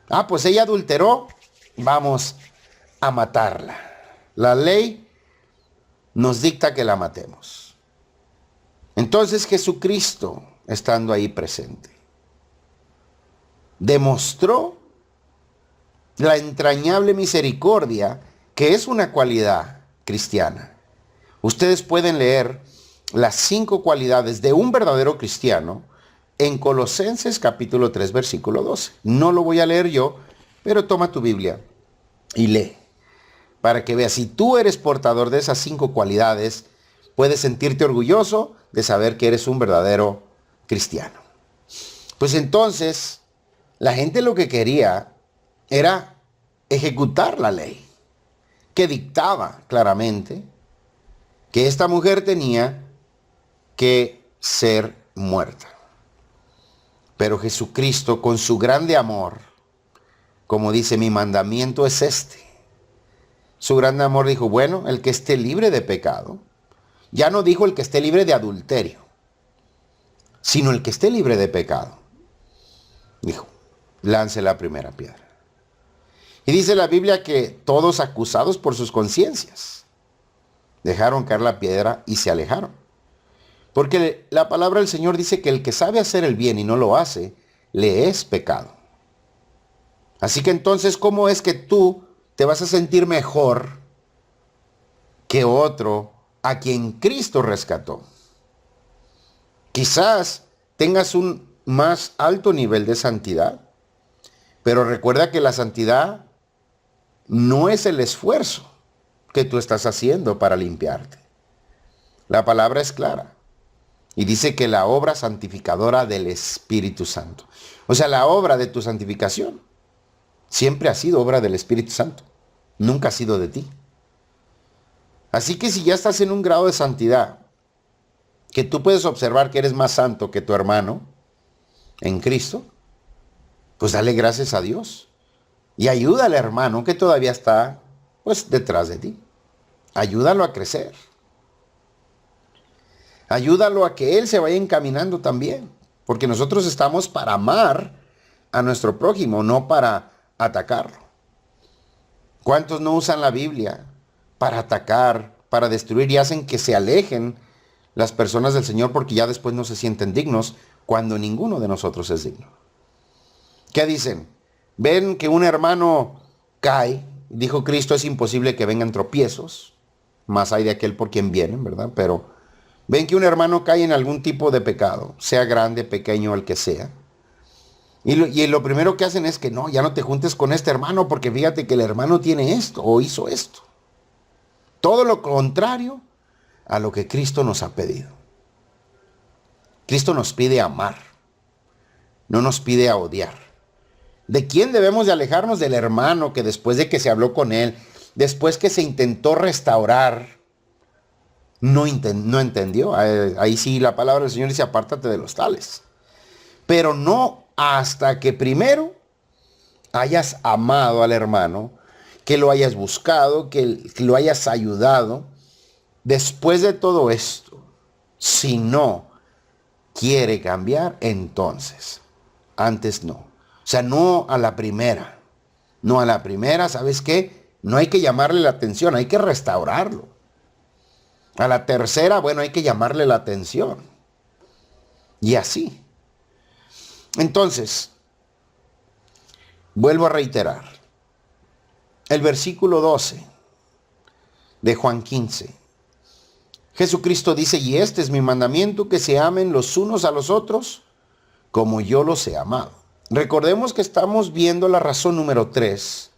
Ah, pues ella adulteró, vamos a matarla. La ley nos dicta que la matemos. Entonces Jesucristo, estando ahí presente, demostró la entrañable misericordia, que es una cualidad cristiana. Ustedes pueden leer las 5 cualidades de un verdadero cristiano en Colosenses capítulo 3, versículo 12. No lo voy a leer yo, pero toma tu Biblia y lee, para que veas, si tú eres portador de esas 5 cualidades, puedes sentirte orgulloso de saber que eres un verdadero cristiano. Pues entonces, la gente lo que quería era ejecutar la ley, que dictaba claramente que esta mujer tenía que ser muerta. Pero Jesucristo, con su grande amor, como dice, mi mandamiento es este. Su grande amor dijo, bueno, el que esté libre de pecado. Ya no dijo el que esté libre de adulterio, sino el que esté libre de pecado. Dijo, lance la primera piedra. Y dice la Biblia que todos acusados por sus conciencias dejaron caer la piedra y se alejaron. Porque la palabra del Señor dice que el que sabe hacer el bien y no lo hace, le es pecado. Así que entonces, ¿cómo es que tú te vas a sentir mejor que otro a quien Cristo rescató? Quizás tengas un más alto nivel de santidad, pero recuerda que la santidad no es el esfuerzo que tú estás haciendo para limpiarte. La palabra es clara y dice que la obra santificadora del Espíritu Santo, o sea, la obra de tu santificación, siempre ha sido obra del Espíritu Santo, nunca ha sido de ti. Así que si ya estás en un grado de santidad, que tú puedes observar que eres más santo que tu hermano en Cristo, pues dale gracias a Dios. Y ayuda al hermano que todavía está, pues, detrás de ti. Ayúdalo a crecer. Ayúdalo a que él se vaya encaminando también. Porque nosotros estamos para amar a nuestro prójimo, no para atacarlo. ¿Cuántos no usan la Biblia para atacar, para destruir y hacen que se alejen las personas del Señor porque ya después no se sienten dignos cuando ninguno de nosotros es digno? ¿Qué dicen? Ven que un hermano cae, dijo Cristo, es imposible que vengan tropiezos, más hay de aquel por quien vienen, ¿verdad? Pero ven que un hermano cae en algún tipo de pecado, sea grande, pequeño, el que sea. Y lo primero que hacen es que no, ya no te juntes con este hermano porque fíjate que el hermano tiene esto o hizo esto. Todo lo contrario a lo que Cristo nos ha pedido. Cristo nos pide amar, no nos pide a odiar. ¿De quién debemos de alejarnos? Del hermano que después de que se habló con él, después que se intentó restaurar, no entendió. Ahí sí la palabra del Señor dice, apártate de los tales. Pero no hasta que primero hayas amado al hermano, que lo hayas buscado, que lo hayas ayudado. Después de todo esto, si no quiere cambiar, entonces, antes no. O sea, no a la primera. No a la primera, ¿sabes qué? No hay que llamarle la atención, hay que restaurarlo. A la tercera, bueno, hay que llamarle la atención. Y así. Entonces, vuelvo a reiterar. El versículo 12 de Juan 15. Jesucristo dice, y este es mi mandamiento, que se amen los unos a los otros como yo los he amado. Recordemos que estamos viendo la razón número 3,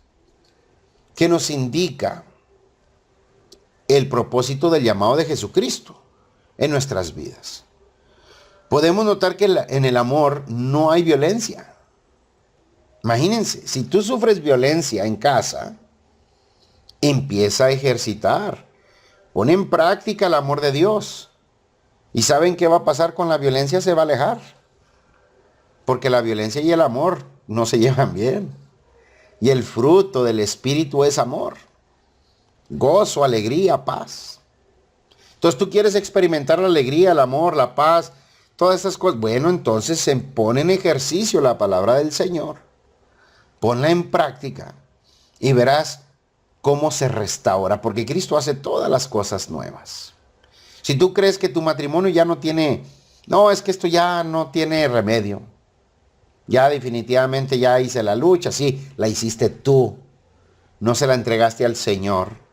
que nos indica el propósito del llamado de Jesucristo en nuestras vidas. Podemos notar que en el amor no hay violencia. Imagínense, si tú sufres violencia en casa, empieza a ejercitar. Pon en práctica el amor de Dios. ¿Y saben qué va a pasar con la violencia? Se va a alejar. Porque la violencia y el amor no se llevan bien. Y el fruto del Espíritu es amor. Gozo, alegría, paz. Entonces tú quieres experimentar la alegría, el amor, la paz, todas esas cosas. Bueno, entonces se pone en ejercicio la palabra del Señor. Ponla en práctica y verás cómo se restaura, porque Cristo hace todas las cosas nuevas. Si tú crees que tu matrimonio ya no tiene, no, es que esto ya no tiene remedio. Ya definitivamente ya hice la lucha, sí, la hiciste tú. No se la entregaste al Señor.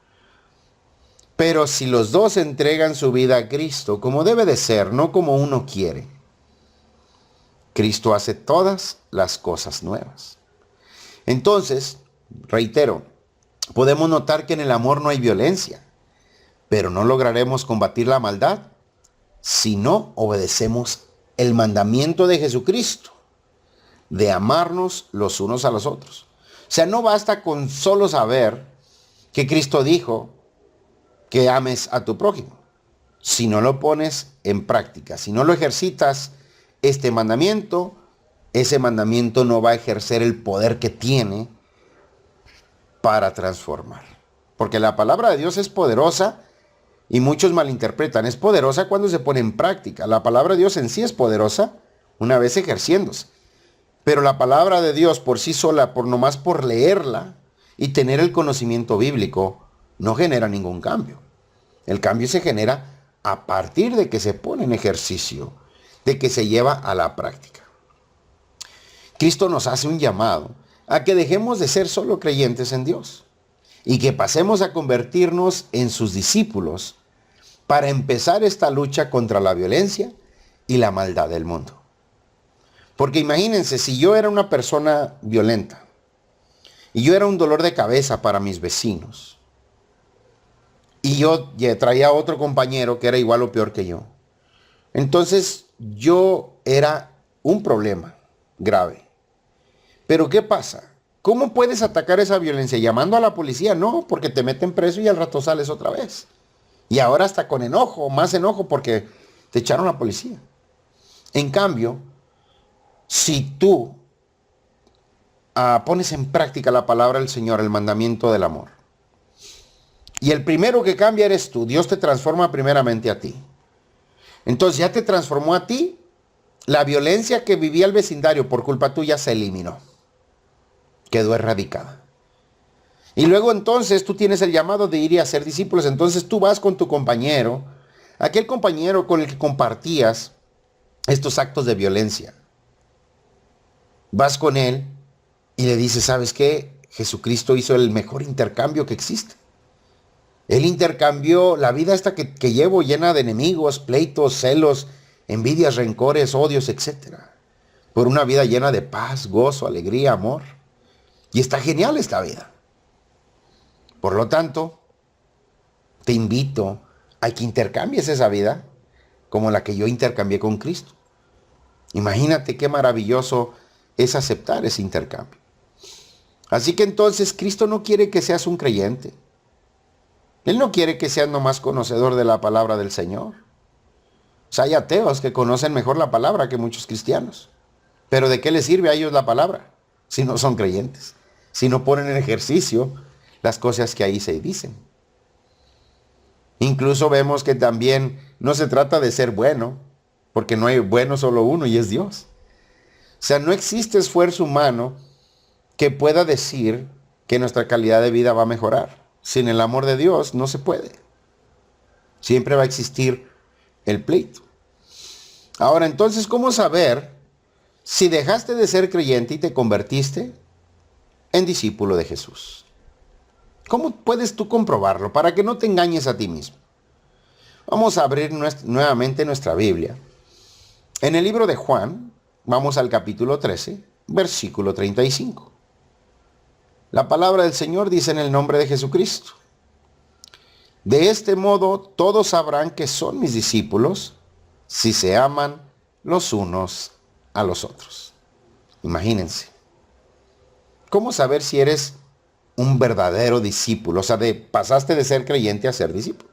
Pero si los dos entregan su vida a Cristo, como debe de ser, no como uno quiere, Cristo hace todas las cosas nuevas. Entonces, reitero, podemos notar que en el amor no hay violencia, pero no lograremos combatir la maldad si no obedecemos el mandamiento de Jesucristo de amarnos los unos a los otros. O sea, no basta con solo saber que Cristo dijo que ames a tu prójimo. Si no lo pones en práctica, si no lo ejercitas, este mandamiento, ese mandamiento no va a ejercer el poder que tiene para transformar. Porque la palabra de Dios es poderosa y muchos malinterpretan. Es poderosa cuando se pone en práctica. La palabra de Dios en sí es poderosa una vez ejerciéndose. Pero la palabra de Dios por sí sola, nomás por leerla y tener el conocimiento bíblico, no genera ningún cambio. El cambio se genera a partir de que se pone en ejercicio, de que se lleva a la práctica. Cristo nos hace un llamado a que dejemos de ser solo creyentes en Dios y que pasemos a convertirnos en sus discípulos para empezar esta lucha contra la violencia y la maldad del mundo. Porque imagínense, si yo era una persona violenta y yo era un dolor de cabeza para mis vecinos y yo traía a otro compañero que era igual o peor que yo, entonces yo era un problema grave. Pero ¿qué pasa? ¿Cómo puedes atacar esa violencia? ¿Llamando a la policía? No, porque te meten preso y al rato sales otra vez. Y ahora hasta con enojo, más enojo porque te echaron a la policía. En cambio, si tú pones en práctica la palabra del Señor, el mandamiento del amor, y el primero que cambia eres tú, Dios te transforma primeramente a ti. Entonces ya te transformó a ti, la violencia que vivía el vecindario por culpa tuya se eliminó, quedó erradicada. Y luego entonces tú tienes el llamado de ir y hacer discípulos, entonces tú vas con tu compañero, aquel compañero con el que compartías estos actos de violencia. Vas con él y le dices, ¿sabes qué? Jesucristo hizo el mejor intercambio que existe. Él intercambió la vida esta que llevo llena de enemigos, pleitos, celos, envidias, rencores, odios, etc. Por una vida llena de paz, gozo, alegría, amor. Y está genial esta vida. Por lo tanto, te invito a que intercambies esa vida como la que yo intercambié con Cristo. Imagínate qué maravilloso es aceptar ese intercambio. Así que entonces Cristo no quiere que seas un creyente. Él no quiere que seas nomás conocedor de la palabra del Señor. O sea, hay ateos que conocen mejor la palabra que muchos cristianos. Pero ¿de qué les sirve a ellos la palabra si no son creyentes? Si no ponen en ejercicio las cosas que ahí se dicen. Incluso vemos que también no se trata de ser bueno, porque no hay bueno solo uno y es Dios. O sea, no existe esfuerzo humano que pueda decir que nuestra calidad de vida va a mejorar. Sin el amor de Dios no se puede. Siempre va a existir el pleito. Ahora, entonces, ¿cómo saber si dejaste de ser creyente y te convertiste en discípulo de Jesús? ¿Cómo puedes tú comprobarlo para que no te engañes a ti mismo? Vamos a abrir nuevamente nuestra Biblia. En el libro de Juan, vamos al capítulo 13, versículo 35. La palabra del Señor dice en el nombre de Jesucristo: de este modo todos sabrán que son mis discípulos si se aman los unos a los otros. Imagínense. ¿Cómo saber si eres un verdadero discípulo? O sea, pasaste de ser creyente a ser discípulo.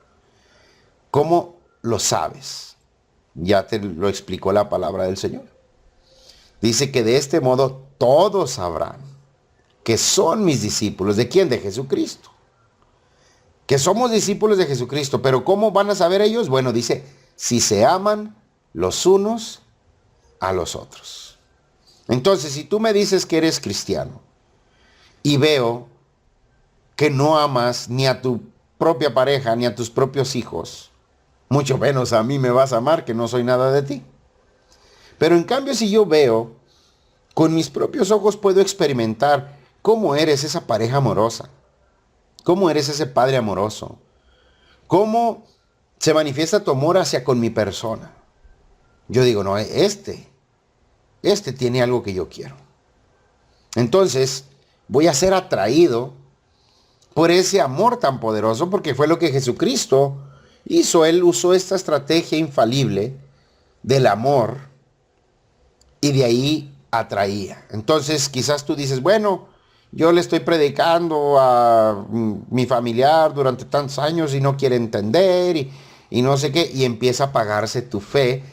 ¿Cómo lo sabes? Ya te lo explicó la palabra del Señor. Dice que de este modo todos sabrán que son mis discípulos. ¿De quién? De Jesucristo. Que somos discípulos de Jesucristo. Pero ¿cómo van a saber ellos? Bueno, dice, si se aman los unos a los otros. Entonces, si tú me dices que eres cristiano y veo que no amas ni a tu propia pareja ni a tus propios hijos, mucho menos a mí me vas a amar, que no soy nada de ti. Pero en cambio, si yo veo, con mis propios ojos puedo experimentar cómo eres esa pareja amorosa, cómo eres ese padre amoroso, cómo se manifiesta tu amor hacia con mi persona. Yo digo, no, este tiene algo que yo quiero. Entonces, voy a ser atraído por ese amor tan poderoso, porque fue lo que Jesucristo hizo. Él usó esta estrategia infalible del amor y de ahí atraía. Entonces, quizás tú dices, bueno, yo le estoy predicando a mi familiar durante tantos años y no quiere entender y no sé qué, y empieza a apagarse tu fe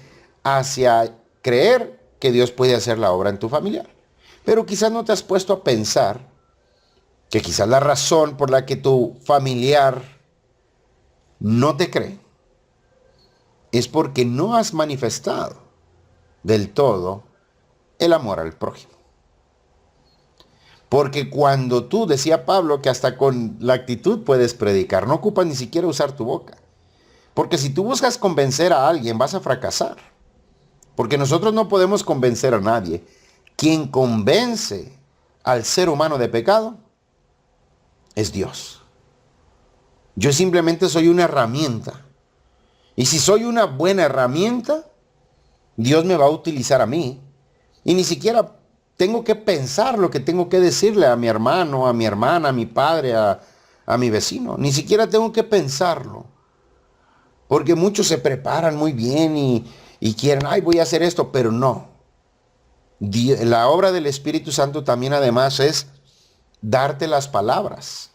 hacia creer que Dios puede hacer la obra en tu familiar. Pero quizás no te has puesto a pensar que quizás la razón por la que tu familiar no te cree es porque no has manifestado del todo el amor al prójimo. Porque cuando tú, decía Pablo, que hasta con la actitud puedes predicar, no ocupas ni siquiera usar tu boca. Porque si tú buscas convencer a alguien, vas a fracasar. Porque nosotros no podemos convencer a nadie. Quien convence al ser humano de pecado es Dios. Yo simplemente soy una herramienta. Y si soy una buena herramienta, Dios me va a utilizar a mí. Y ni siquiera tengo que pensar lo que tengo que decirle a mi hermano, a mi hermana, a mi padre, a mi vecino. Ni siquiera tengo que pensarlo. Porque muchos se preparan muy bien y quieren, ay, voy a hacer esto, pero no. La obra del Espíritu Santo también además es darte las palabras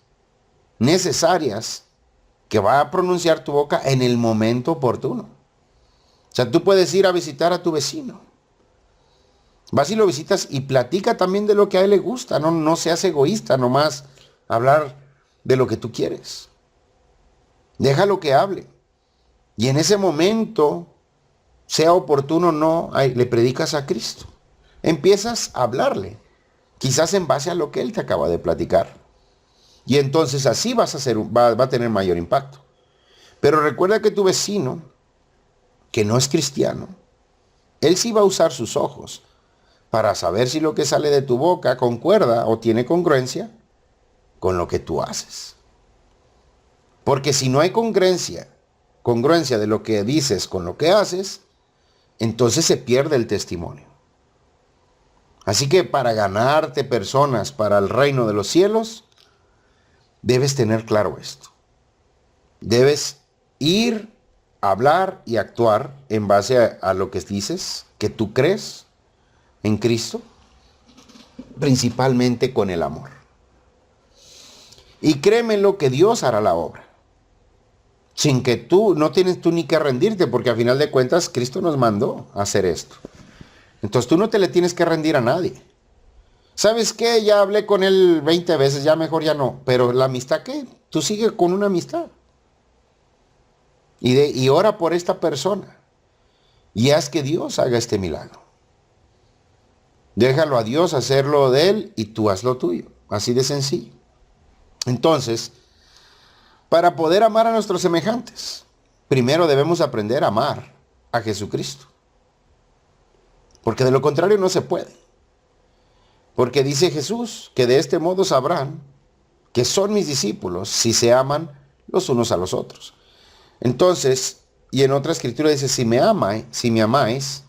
necesarias que va a pronunciar tu boca en el momento oportuno. O sea, tú puedes ir a visitar a tu vecino. Vas y lo visitas y platica también de lo que a él le gusta. No seas egoísta, nomás hablar de lo que tú quieres. Déjalo que hable. Y en ese momento, sea oportuno o no, le predicas a Cristo. Empiezas a hablarle, quizás en base a lo que él te acaba de platicar. Y entonces así va a tener mayor impacto. Pero recuerda que tu vecino, que no es cristiano, él sí va a usar sus ojos para saber si lo que sale de tu boca concuerda o tiene congruencia con lo que tú haces. Porque si no hay congruencia de lo que dices con lo que haces, entonces se pierde el testimonio. Así que para ganarte personas para el reino de los cielos, debes tener claro esto. Debes ir, hablar y actuar en base a lo que dices, que tú crees en Cristo, principalmente con el amor. Y créeme lo que Dios hará la obra. Sin que no tienes tú ni que rendirte, porque al final de cuentas Cristo nos mandó a hacer esto. Entonces tú no te le tienes que rendir a nadie. ¿Sabes qué? Ya hablé con él 20 veces, ya mejor ya no. Pero la amistad, ¿qué? Tú sigue con una amistad. Y ora por esta persona. Y haz que Dios haga este milagro. Déjalo a Dios hacerlo de él y tú haz lo tuyo. Así de sencillo. Entonces, para poder amar a nuestros semejantes, primero debemos aprender a amar a Jesucristo. Porque de lo contrario no se puede. Porque dice Jesús que de este modo sabrán que son mis discípulos si se aman los unos a los otros. Entonces, y en otra escritura dice, si me amáis,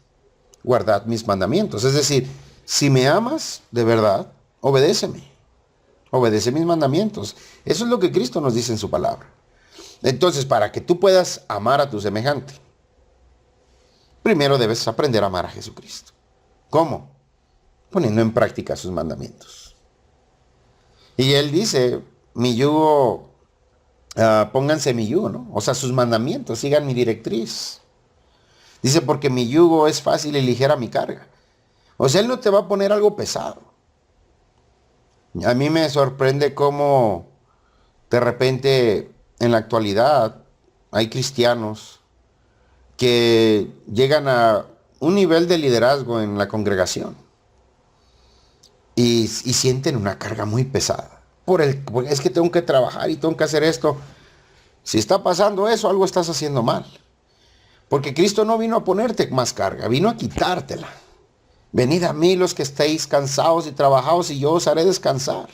guardad mis mandamientos. Es decir, si me amas de verdad, obedéceme. Obedece mis mandamientos. Eso es lo que Cristo nos dice en su palabra. Entonces, para que tú puedas amar a tu semejante, Primero debes aprender a amar a Jesucristo. ¿Cómo? Poniendo en práctica sus mandamientos. Y Él dice, mi yugo, pónganse mi yugo, ¿no? O sea, sus mandamientos, sigan mi directriz. Dice, porque mi yugo es fácil y ligera mi carga. O sea, Él no te va a poner algo pesado. A mí me sorprende cómo de repente en la actualidad hay cristianos que llegan a un nivel de liderazgo en la congregación y sienten una carga muy pesada. Porque es que tengo que trabajar y tengo que hacer esto. Si está pasando eso, algo estás haciendo mal. Porque Cristo no vino a ponerte más carga, vino a quitártela. Venid a mí los que estéis cansados y trabajados y yo os haré descansar.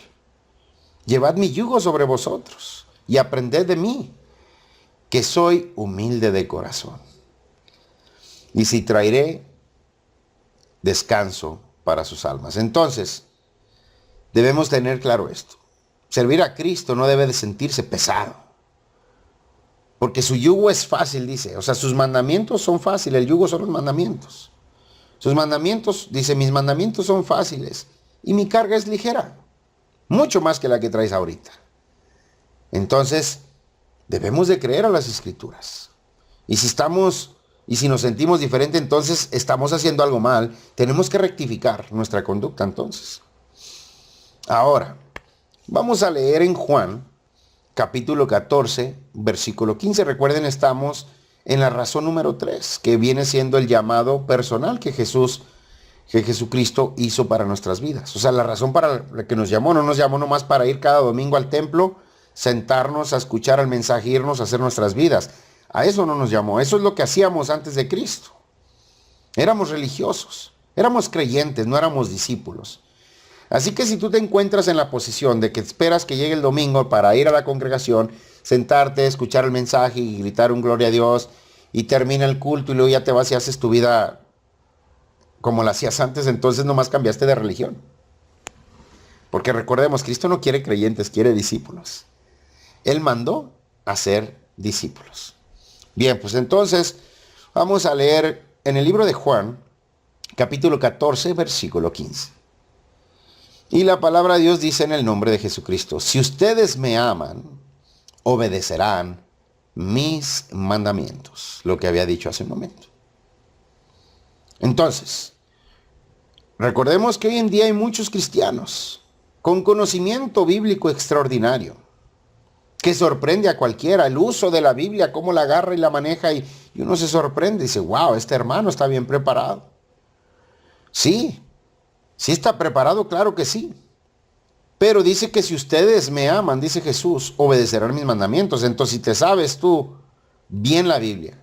Llevad mi yugo sobre vosotros y aprended de mí, que soy humilde de corazón. Y si traeré descanso para sus almas. Entonces, debemos tener claro esto. Servir a Cristo no debe de sentirse pesado. Porque su yugo es fácil, dice. O sea, sus mandamientos son fáciles. El yugo son los mandamientos. Sus mandamientos, dice, mis mandamientos son fáciles. Y mi carga es ligera. Mucho más que la que traes ahorita. Entonces, debemos de creer a las Escrituras. Y si nos sentimos diferente, entonces estamos haciendo algo mal. Tenemos que rectificar nuestra conducta entonces. Ahora, vamos a leer en Juan, capítulo 14, versículo 15. Recuerden, estamos en la razón número 3, que viene siendo el llamado personal que Jesucristo hizo para nuestras vidas. O sea, la razón para la que nos llamó, no nos llamó nomás para ir cada domingo al templo, sentarnos a escuchar el mensaje, irnos a hacer nuestras vidas. A eso no nos llamó. Eso es lo que hacíamos antes de Cristo. Éramos religiosos, éramos creyentes, no éramos discípulos. Así que si tú te encuentras en la posición de que esperas que llegue el domingo para ir a la congregación, sentarte, escuchar el mensaje y gritar un gloria a Dios, y termina el culto y luego ya te vas y haces tu vida como la hacías antes, entonces nomás cambiaste de religión. Porque recordemos, Cristo no quiere creyentes, quiere discípulos. Él mandó a ser discípulos. Bien, pues entonces vamos a leer en el libro de Juan, capítulo 14, versículo 15. Y la palabra de Dios dice en el nombre de Jesucristo, si ustedes me aman, obedecerán mis mandamientos. Lo que había dicho hace un momento. Entonces, recordemos que hoy en día hay muchos cristianos con conocimiento bíblico extraordinario, que sorprende a cualquiera. El uso de la Biblia, cómo la agarra y la maneja, y uno se sorprende y dice, wow, este hermano está bien preparado. Sí. ¿Sí está preparado? Claro que sí. Pero dice que si ustedes me aman, dice Jesús, obedecerán mis mandamientos. Entonces, si te sabes tú bien la Biblia,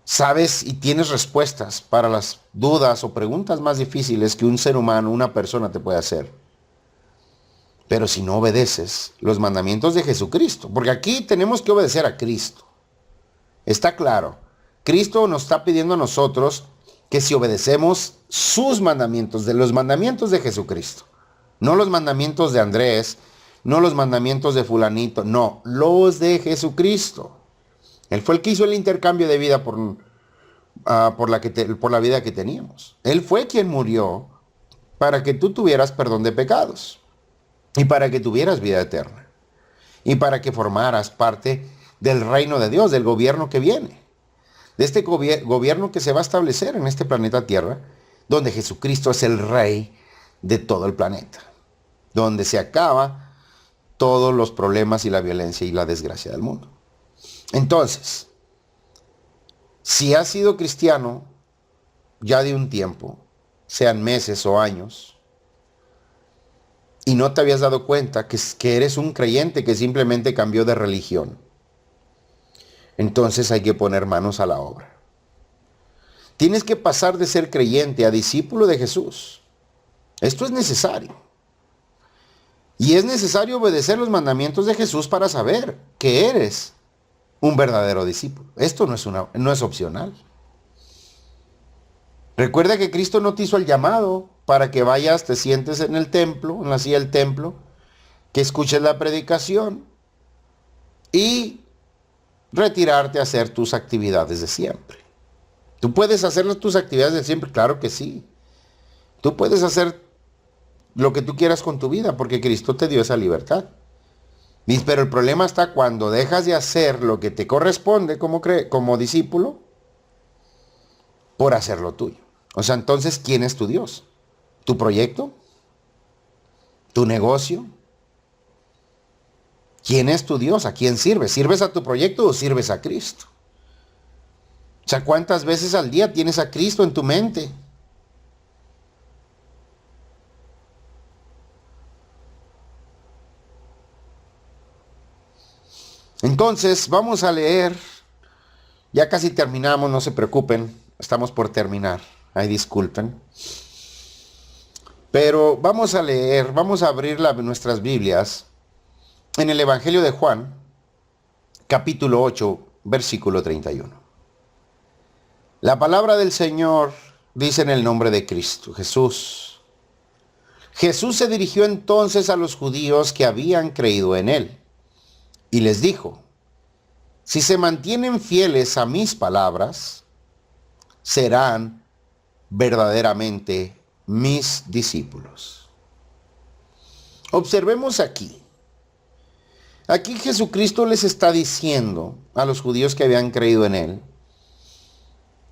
sabes y tienes respuestas para las dudas o preguntas más difíciles que un ser humano, una persona te puede hacer. Pero si no obedeces los mandamientos de Jesucristo, porque aquí tenemos que obedecer a Cristo. Está claro. Cristo nos está pidiendo a nosotros que si obedecemos sus mandamientos, de los mandamientos de Jesucristo, no los mandamientos de Andrés, no los mandamientos de fulanito, no, los de Jesucristo. Él fue el que hizo el intercambio de vida por la vida que teníamos. Él fue quien murió para que tú tuvieras perdón de pecados y para que tuvieras vida eterna y para que formaras parte del reino de Dios, del gobierno que viene. De este gobierno que se va a establecer en este planeta Tierra, donde Jesucristo es el rey de todo el planeta, donde se acaba todos los problemas y la violencia y la desgracia del mundo. Entonces, si has sido cristiano ya de un tiempo, sean meses o años, y no te habías dado cuenta que eres un creyente que simplemente cambió de religión, entonces hay que poner manos a la obra. Tienes que pasar de ser creyente a discípulo de Jesús. Esto es necesario. Y es necesario obedecer los mandamientos de Jesús para saber que eres un verdadero discípulo. Esto no es opcional. Recuerda que Cristo no te hizo el llamado para que vayas, te sientes en el templo, en la silla del templo, que escuches la predicación y retirarte a hacer tus actividades de siempre. ¿Tú puedes hacer tus actividades de siempre? Claro que sí. Tú puedes hacer lo que tú quieras con tu vida porque Cristo te dio esa libertad. Pero el problema está cuando dejas de hacer lo que te corresponde como discípulo por hacer lo tuyo. O sea, entonces, ¿quién es tu Dios? ¿Tu proyecto? ¿Tu negocio? ¿Quién es tu Dios? ¿A quién sirves? ¿Sirves a tu proyecto o sirves a Cristo? O sea, ¿cuántas veces al día tienes a Cristo en tu mente? Entonces, vamos a leer. Ya casi terminamos, no se preocupen. Estamos por terminar. Ay, disculpen. Pero vamos a leer, vamos a abrir nuestras Biblias en el Evangelio de Juan, capítulo 8, versículo 31. La palabra del Señor dice en el nombre de Cristo, Jesús. Jesús se dirigió entonces a los judíos que habían creído en él y les dijo, si se mantienen fieles a mis palabras, serán verdaderamente mis discípulos. Observemos aquí. Aquí Jesucristo les está diciendo a los judíos que habían creído en él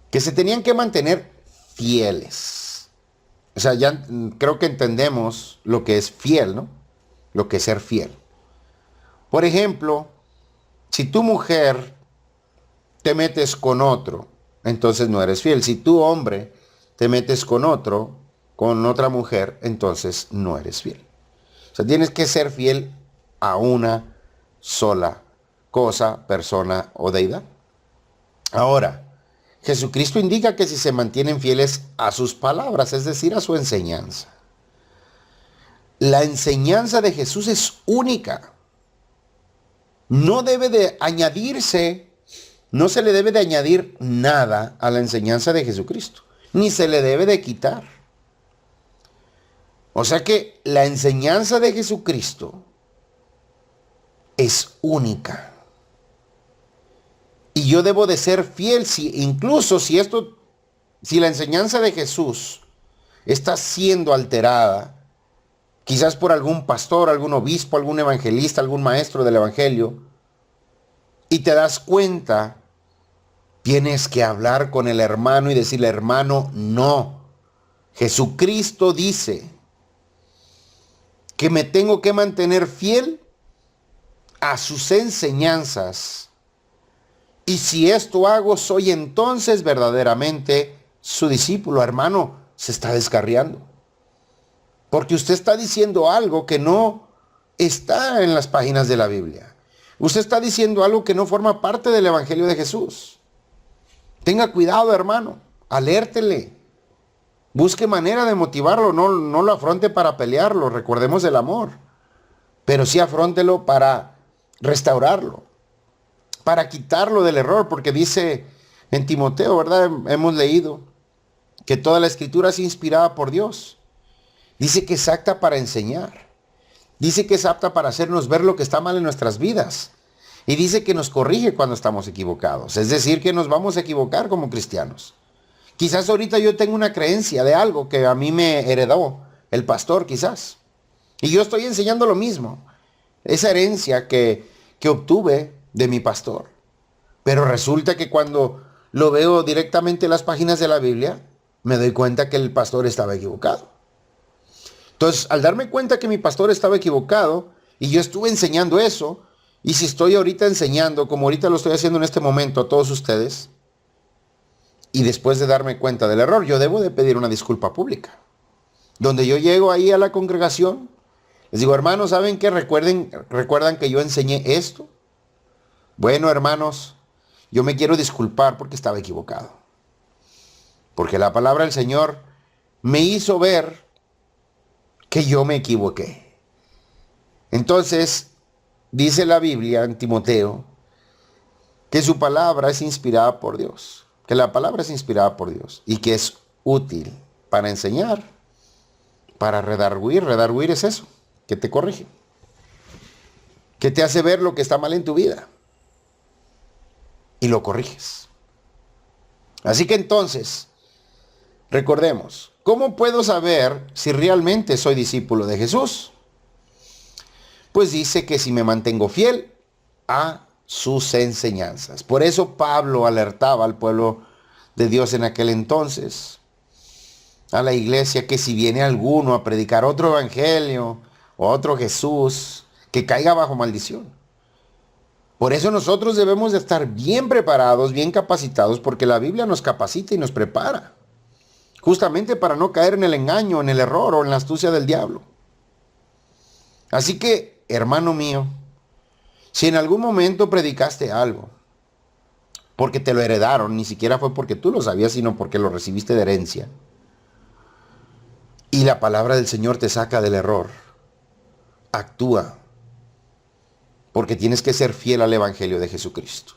que se tenían que mantener fieles. O sea, ya creo que entendemos lo que es fiel, ¿no? Lo que es ser fiel. Por ejemplo, si tu mujer te metes con otro, entonces no eres fiel. Si tu hombre te metes con otra mujer, entonces no eres fiel. O sea, tienes que ser fiel a una sola cosa, persona o deidad. Ahora, Jesucristo indica que si se mantienen fieles a sus palabras, es decir, a su enseñanza. La enseñanza de Jesús es única. No debe de añadirse, no se le debe de añadir nada a la enseñanza de Jesucristo, ni se le debe de quitar. O sea que la enseñanza de Jesucristo es única. Y yo debo de ser fiel, incluso si la enseñanza de Jesús está siendo alterada, quizás por algún pastor, algún obispo, algún evangelista, algún maestro del evangelio, y te das cuenta, tienes que hablar con el hermano y decirle, hermano, no. Jesucristo dice que me tengo que mantener fiel a sus enseñanzas. Y si esto hago, soy entonces verdaderamente su discípulo. Hermano, se está descarriando. Porque usted está diciendo algo que no está en las páginas de la Biblia. Usted está diciendo algo que no forma parte del Evangelio de Jesús. Tenga cuidado, hermano. Alértele. Busque manera de motivarlo. No lo afronte para pelearlo. Recordemos el amor. Pero sí afróntelo para restaurarlo. Para quitarlo del error. Porque dice en Timoteo, ¿verdad? Hemos leído que toda la escritura es inspirada por Dios. Dice que es apta para enseñar. Dice que es apta para hacernos ver lo que está mal en nuestras vidas. Y dice que nos corrige cuando estamos equivocados. Es decir, que nos vamos a equivocar como cristianos. Quizás ahorita yo tengo una creencia de algo que a mí me heredó el pastor, quizás. Y yo estoy enseñando lo mismo. Esa herencia que obtuve de mi pastor. Pero resulta que cuando lo veo directamente en las páginas de la Biblia, me doy cuenta que el pastor estaba equivocado. Entonces, al darme cuenta que mi pastor estaba equivocado y yo estuve enseñando eso, y si estoy ahorita enseñando, como ahorita lo estoy haciendo en este momento a todos ustedes, y después de darme cuenta del error, yo debo de pedir una disculpa pública. Donde yo llego ahí a la congregación, les digo, hermanos, ¿saben qué? ¿Recuerdan que yo enseñé esto? Bueno, hermanos, yo me quiero disculpar porque estaba equivocado. Porque la palabra del Señor me hizo ver que yo me equivoqué. Entonces, dice la Biblia en Timoteo que su palabra es inspirada por Dios, que la palabra es inspirada por Dios y que es útil para enseñar, para redarguir. Redarguir es eso, que te corrige, que te hace ver lo que está mal en tu vida y lo corriges. Así que entonces, recordemos, ¿cómo puedo saber si realmente soy discípulo de Jesús? Pues dice que si me mantengo fiel a sus enseñanzas. Por eso Pablo alertaba al pueblo de Dios en aquel entonces, a la iglesia, que si viene alguno a predicar otro evangelio o otro Jesús, que caiga bajo maldición. Por eso nosotros debemos de estar bien preparados, bien capacitados, porque la Biblia nos capacita y nos prepara, justamente para no caer en el engaño, en el error o en la astucia del diablo. Así que, hermano mío, si en algún momento predicaste algo, porque te lo heredaron, ni siquiera fue porque tú lo sabías, sino porque lo recibiste de herencia, y la palabra del Señor te saca del error, actúa, porque tienes que ser fiel al Evangelio de Jesucristo.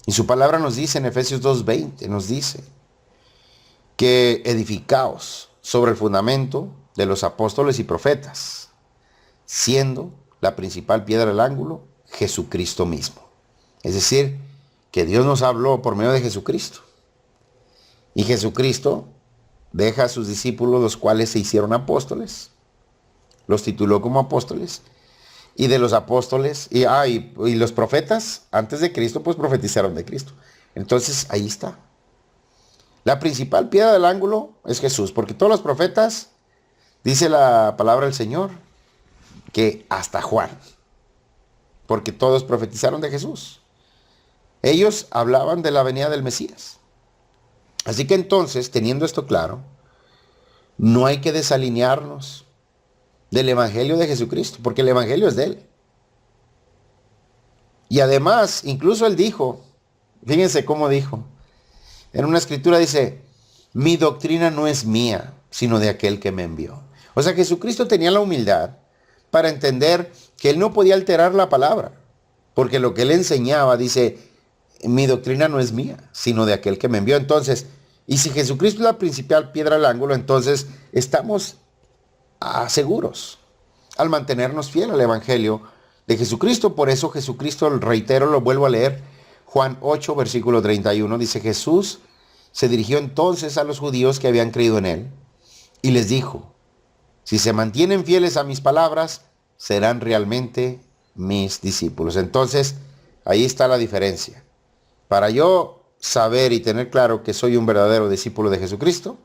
Y su palabra nos dice en Efesios 2:20, nos dice que edificaos sobre el fundamento de los apóstoles y profetas, siendo la principal piedra del ángulo Jesucristo mismo. Es decir, que Dios nos habló por medio de Jesucristo. Y Jesucristo deja a sus discípulos, los cuales se hicieron apóstoles, los tituló como apóstoles, y de los apóstoles, y los profetas, antes de Cristo, pues profetizaron de Cristo. Entonces, ahí está. La principal piedra del ángulo es Jesús, porque todos los profetas, dice la palabra del Señor, que hasta Juan, porque todos profetizaron de Jesús. Ellos hablaban de la venida del Mesías. Así que entonces, teniendo esto claro, no hay que desalinearnos del Evangelio de Jesucristo, porque el Evangelio es de Él. Y además, incluso Él dijo, fíjense cómo dijo, en una escritura dice, mi doctrina no es mía, sino de aquel que me envió. O sea, Jesucristo tenía la humildad para entender que Él no podía alterar la palabra, porque lo que Él enseñaba, dice, mi doctrina no es mía, sino de aquel que me envió. Entonces, y si Jesucristo es la principal piedra del ángulo, entonces estamos seguros al mantenernos fiel al Evangelio de Jesucristo. Por eso Jesucristo, reitero, lo vuelvo a leer, Juan 8, versículo 31, dice, Jesús se dirigió entonces a los judíos que habían creído en Él y les dijo, si se mantienen fieles a mis palabras, serán realmente mis discípulos. Entonces, ahí está la diferencia. Para yo saber y tener claro que soy un verdadero discípulo de Jesucristo,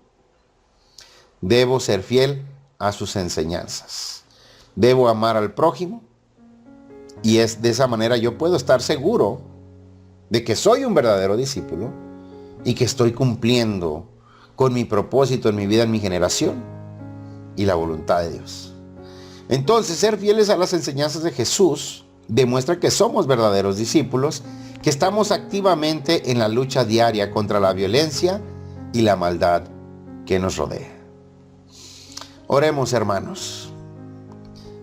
debo ser fiel a sus enseñanzas. Debo amar al prójimo y es de esa manera yo puedo estar seguro de que soy un verdadero discípulo y que estoy cumpliendo con mi propósito en mi vida, en mi generación y la voluntad de Dios. Entonces, ser fieles a las enseñanzas de Jesús demuestra que somos verdaderos discípulos, que estamos activamente en la lucha diaria contra la violencia y la maldad que nos rodea. Oremos, hermanos.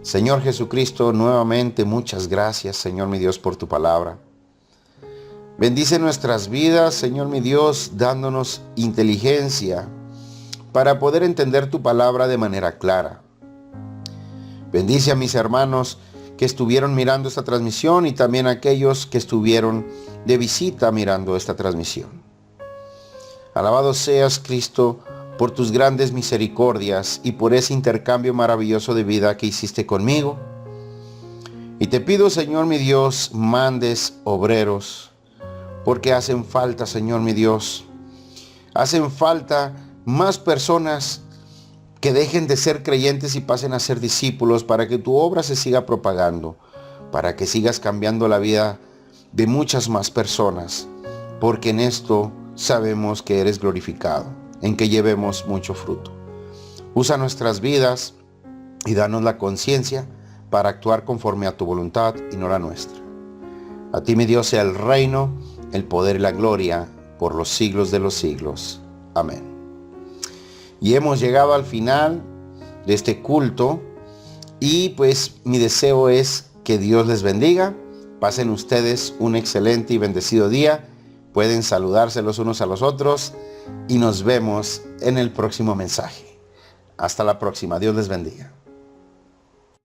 Señor Jesucristo, nuevamente muchas gracias, Señor mi Dios, por tu palabra. Bendice nuestras vidas, Señor mi Dios, dándonos inteligencia para poder entender tu palabra de manera clara. Bendice a mis hermanos que estuvieron mirando esta transmisión y también a aquellos que estuvieron de visita mirando esta transmisión. Alabado seas, Cristo, por tus grandes misericordias y por ese intercambio maravilloso de vida que hiciste conmigo. Y te pido, Señor mi Dios, mandes obreros, porque hacen falta, Señor mi Dios, hacen falta más personas que dejen de ser creyentes y pasen a ser discípulos para que tu obra se siga propagando, para que sigas cambiando la vida de muchas más personas, porque en esto sabemos que eres glorificado, en que llevemos mucho fruto. Usa nuestras vidas y danos la conciencia para actuar conforme a tu voluntad y no la nuestra. A ti, mi Dios, sea el reino, el poder y la gloria por los siglos de los siglos. Amén. Y hemos llegado al final de este culto y pues mi deseo es que Dios les bendiga. Pasen ustedes un excelente y bendecido día. Pueden saludarse los unos a los otros y nos vemos en el próximo mensaje. Hasta la próxima. Dios les bendiga.